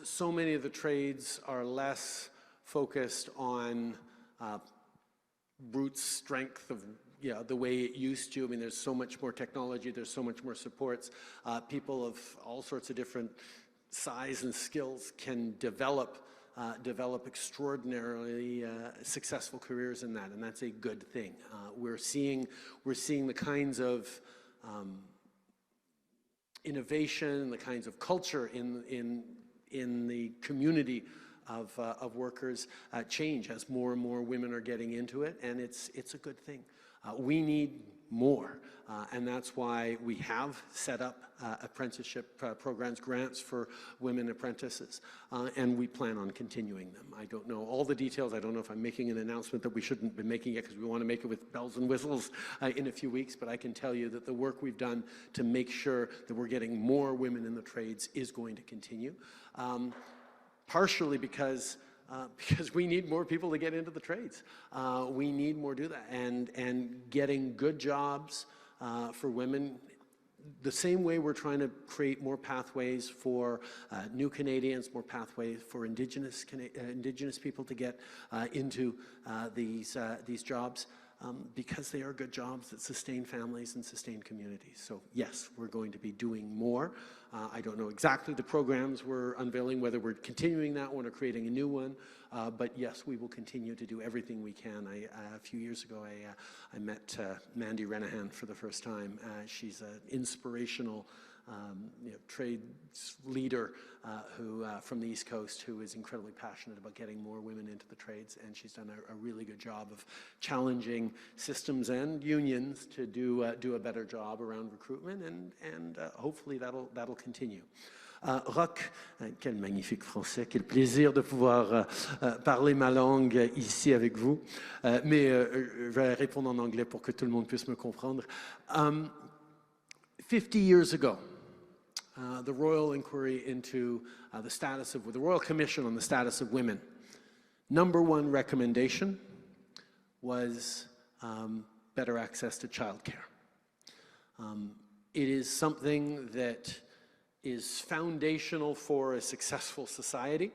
so many of the trades are less focused on brute strength of the way it used to. I mean, there's so much more technology, there's so much more supports. People of all sorts of different size and skills can develop extraordinarily successful careers in that, and that's a good thing. We're seeing the kinds of innovation, the kinds of culture in the community of workers change as more and more women are getting into it, and it's a good thing. We need more, and that's why we have set up apprenticeship programs, grants for women apprentices, and we plan on continuing them. I don't know all the details. I don't know if I'm making an announcement that we shouldn't be making it because we want to make it with bells and whistles in a few weeks, but I can tell you that the work we've done to make sure that we're getting more women in the trades is going to continue, partially because we need more people to get into the trades. We need more to do that, and getting good jobs for women, the same way we're trying to create more pathways for new Canadians, more pathways for Indigenous people to get into these jobs. because they are good jobs that sustain families and sustain communities. So yes, we're going to be doing more. I don't know exactly the programs we're unveiling, whether we're continuing that one or creating a new one, but yes, we will continue to do everything we can. A few years ago, I met Mandy Renahan for the first time. She's an inspirational trades leader who from the East Coast, who is incredibly passionate about getting more women into the trades, and she's done a really good job of challenging systems and unions to do a better job around recruitment, and hopefully that'll continue. Roch, quel magnifique français, quel plaisir de pouvoir parler ma langue ici avec vous, mais je vais répondre en anglais pour que tout le monde puisse me comprendre. 50 years ago, the Royal Inquiry into the Royal Commission on the Status of Women, #1 recommendation was better access to childcare. It is something that is foundational for a successful society.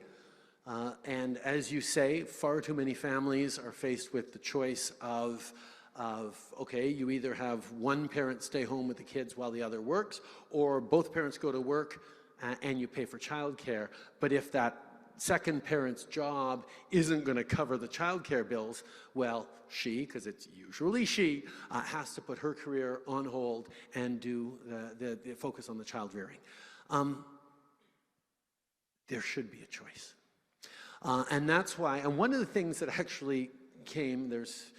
And as you say, far too many families are faced with the choice of okay, you either have one parent stay home with the kids while the other works, or both parents go to work and you pay for childcare. But if that second parent's job isn't going to cover the childcare bills, well, she, because it's usually she, has to put her career on hold and do the focus on the child rearing. There should be a choice. And that's why, and one of the things that actually came, there's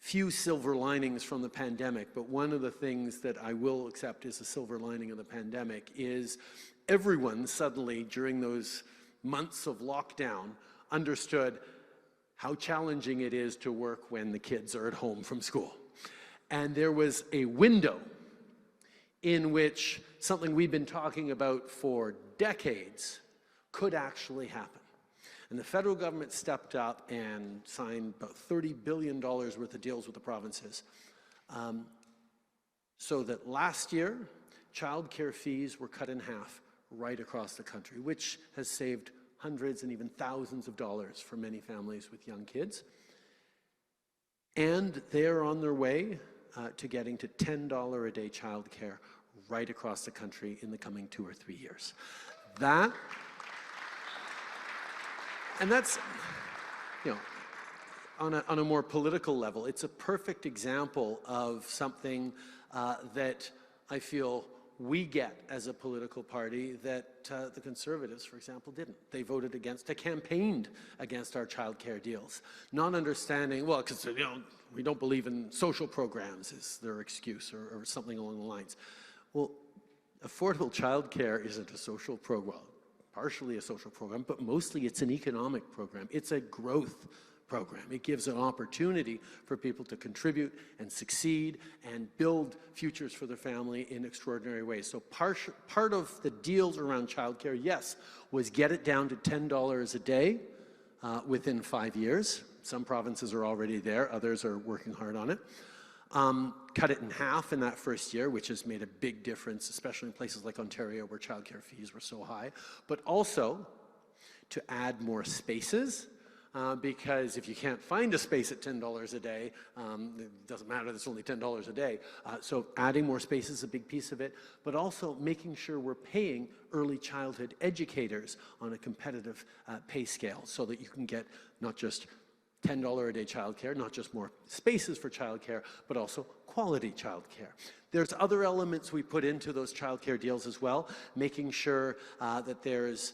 few silver linings from the pandemic, but one of the things that I will accept as a silver lining of the pandemic is everyone suddenly, during those months of lockdown, understood how challenging it is to work when the kids are at home from school. And there was a window in which something we've been talking about for decades could actually happen. And the federal government stepped up and signed about $30 billion worth of deals with the provinces. So that last year, childcare fees were cut in half right across the country, which has saved hundreds and even thousands of dollars for many families with young kids. And they are on their way to getting to $10 a day childcare right across the country in the coming 2 or 3 years. And that's, you know, on a more political level, it's a perfect example of something that I feel we get as a political party that the Conservatives, for example, didn't. They voted against, they campaigned against our childcare deals, not understanding, well, because, you know, we don't believe in social programs is their excuse, or something along the lines. Well, affordable childcare isn't a social program. Partially a social program, but mostly it's an economic program. It's a growth program. It gives an opportunity for people to contribute and succeed and build futures for their family in extraordinary ways. So part of the deals around childcare, yes, was get it down to $10 a day within 5 years. Some provinces are already there, others are working hard on it. Cut it in half in that first year, which has made a big difference, especially in places like Ontario where childcare fees were so high, but also to add more spaces, because if you can't find a space at $10 a day, it doesn't matter, it's only $10 a day. So adding more space is a big piece of it, but also making sure we're paying early childhood educators on a competitive pay scale so that you can get not just $10 a day childcare, not just more spaces for childcare, but also quality childcare. There's other elements we put into those childcare deals as well, making sure that there's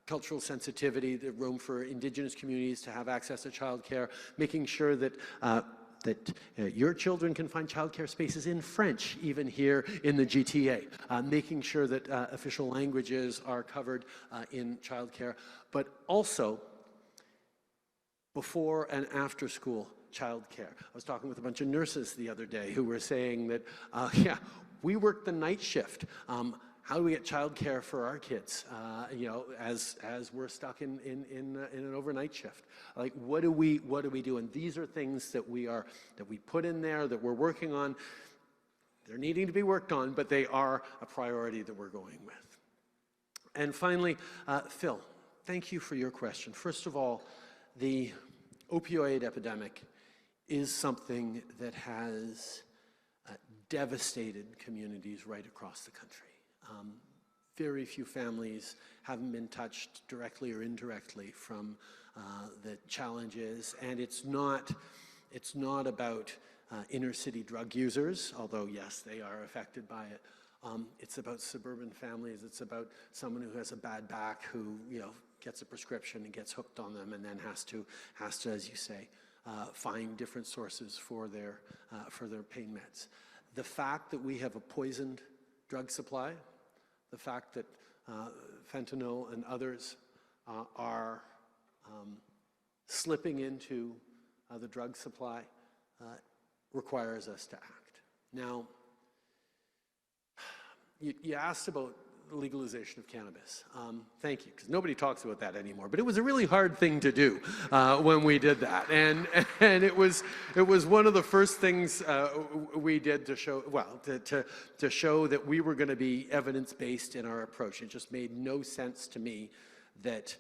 cultural sensitivity, the room for Indigenous communities to have access to childcare, making sure that your children can find childcare spaces in French, even here in the GTA, making sure that official languages are covered in childcare, but also before and after school childcare. I was talking with a bunch of nurses the other day who were saying that, yeah, we work the night shift. How do we get childcare for our kids? You know, as we're stuck in an overnight shift. Like, what do we do? And these are things that we put in there, that we're working on. They're needing to be worked on, but they are a priority that we're going with. And finally, Phil, thank you for your question. First of all, the opioid epidemic is something that has devastated communities right across the country. Very few families haven't been touched directly or indirectly from the challenges, and it's not about inner city drug users, although yes, they are affected by it. It's about suburban families. It's about someone who has a bad back who, gets a prescription and gets hooked on them, and then has to, as you say, find different sources for their pain meds. The fact that we have a poisoned drug supply, the fact that fentanyl and others are slipping into the drug supply requires us to act. Now, you asked about legalization of cannabis. Thank you, because nobody talks about that anymore. But it was a really hard thing to do when we did that, and it was one of the first things we did to show to show that we were going to be evidence-based in our approach. It just made no sense to me that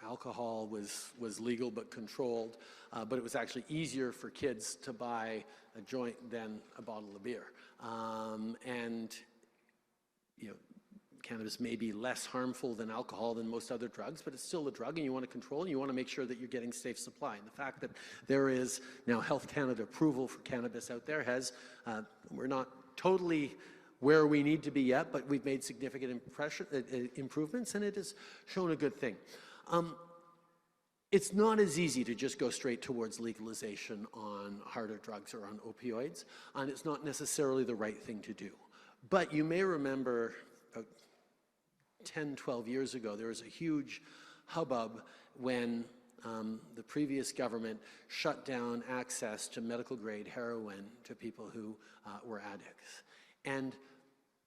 alcohol was legal but controlled, but it was actually easier for kids to buy a joint than a bottle of beer. Cannabis may be less harmful than alcohol than most other drugs, but it's still a drug, and you want to control, and you want to make sure that you're getting safe supply. And the fact that there is now Health Canada approval for cannabis out there we're not totally where we need to be yet, but we've made significant improvements, and it has shown a good thing. It's not as easy to just go straight towards legalization on harder drugs or on opioids, and it's not necessarily the right thing to do. But you may remember 10, 12 years ago, there was a huge hubbub when the previous government shut down access to medical-grade heroin to people who were addicts. And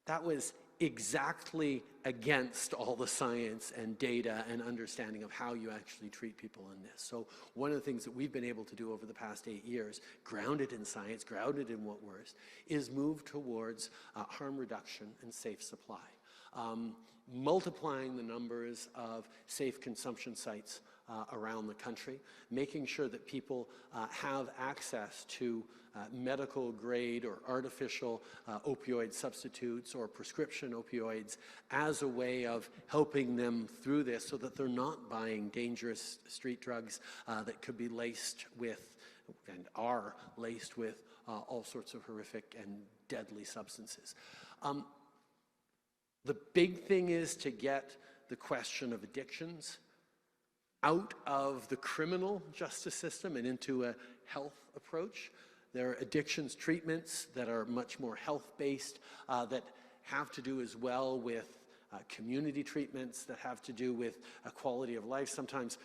that was exactly against all the science and data and understanding of how you actually treat people in this. So one of the things that we've been able to do over the past 8 years, grounded in science, grounded in what works, is move towards harm reduction and safe supply. Multiplying the numbers of safe consumption sites around the country, making sure that people have access to medical grade or artificial opioid substitutes or prescription opioids as a way of helping them through this so that they're not buying dangerous street drugs that could be laced with and are laced with all sorts of horrific and deadly substances. The big thing is to get the question of addictions out of the criminal justice system and into a health approach. There are addictions treatments that are much more health-based, that have to do as well with community treatments, that have to do with a quality of life. Sometimes,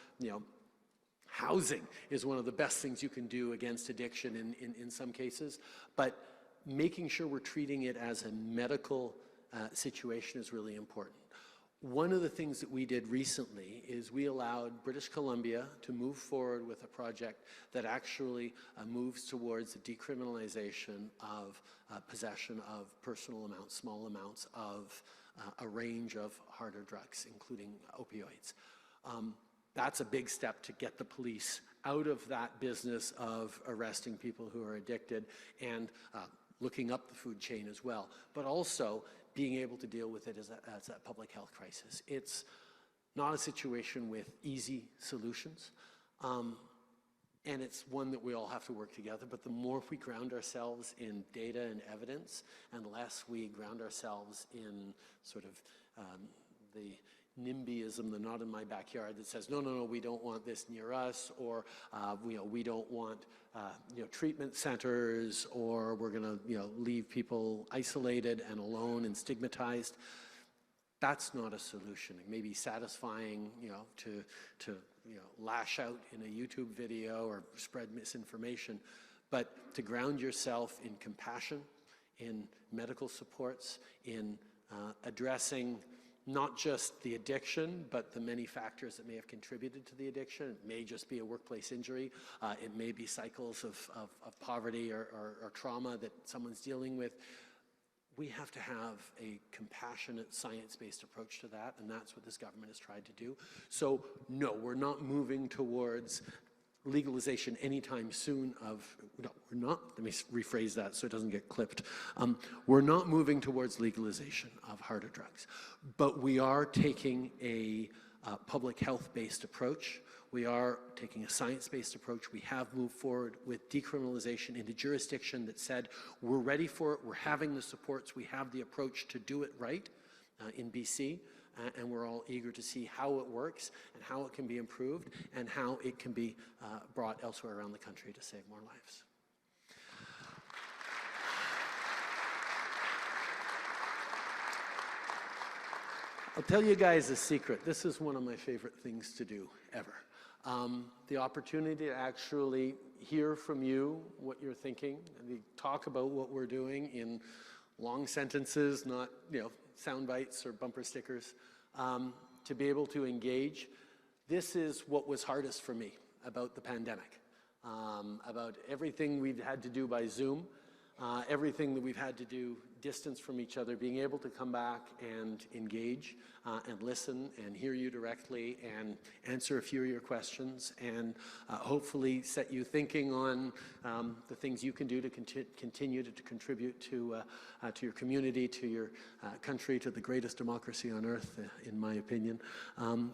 housing is one of the best things you can do against addiction in some cases. But making sure we're treating it as a medical situation is really important. One of the things that we did recently is we allowed British Columbia to move forward with a project that actually moves towards the decriminalization of possession of personal amounts, small amounts of a range of harder drugs, including opioids. That's a big step to get the police out of that business of arresting people who are addicted and looking up the food chain as well, but also being able to deal with it as a public health crisis. It's not a situation with easy solutions, and it's one that we all have to work together, but the more we ground ourselves in data and evidence, and less we ground ourselves in sort of the NIMBYism, the not in my backyard, that says, no, we don't want this near us, or we don't want treatment centers, or we're going to leave people isolated and alone and stigmatized. That's not a solution. It may be satisfying, to lash out in a YouTube video or spread misinformation, but to ground yourself in compassion, in medical supports, in addressing not just the addiction, but the many factors that may have contributed to the addiction. It may just be a workplace injury. It may be cycles of poverty or trauma that someone's dealing with. We have to have a compassionate, science-based approach to that, and that's what this government has tried to do. So, no, we're not moving towards legalization anytime soon of, no, we're not, let me rephrase that so it doesn't get clipped. We're not moving towards legalization of harder drugs, but we are taking a public health-based approach. We are taking a science-based approach. We have moved forward with decriminalization into jurisdiction that said, we're ready for it, we're having the supports, we have the approach to do it right in BC. And we're all eager to see how it works and how it can be improved and how it can be brought elsewhere around the country to save more lives. I'll tell you guys a secret. This is one of my favorite things to do ever. The opportunity to actually hear from you what you're thinking, and talk about what we're doing in long sentences, not sound bites or bumper stickers, to be able to engage. This is what was hardest for me about the pandemic, about everything we've had to do by Zoom, everything that we've had to do distance from each other, being able to come back and engage and listen and hear you directly and answer a few of your questions and hopefully set you thinking on the things you can do to continue to contribute to your community, to your country, to the greatest democracy on earth, in my opinion,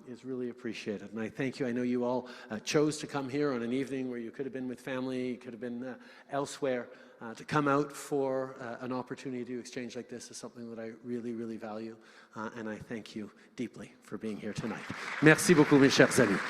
is really appreciated. And I thank you. I know you all chose to come here on an evening where you could have been with family, you could have been elsewhere. To come out for an opportunity to exchange like this is something that I really, really value, and I thank you deeply for being here tonight. Merci beaucoup, mes chers amis.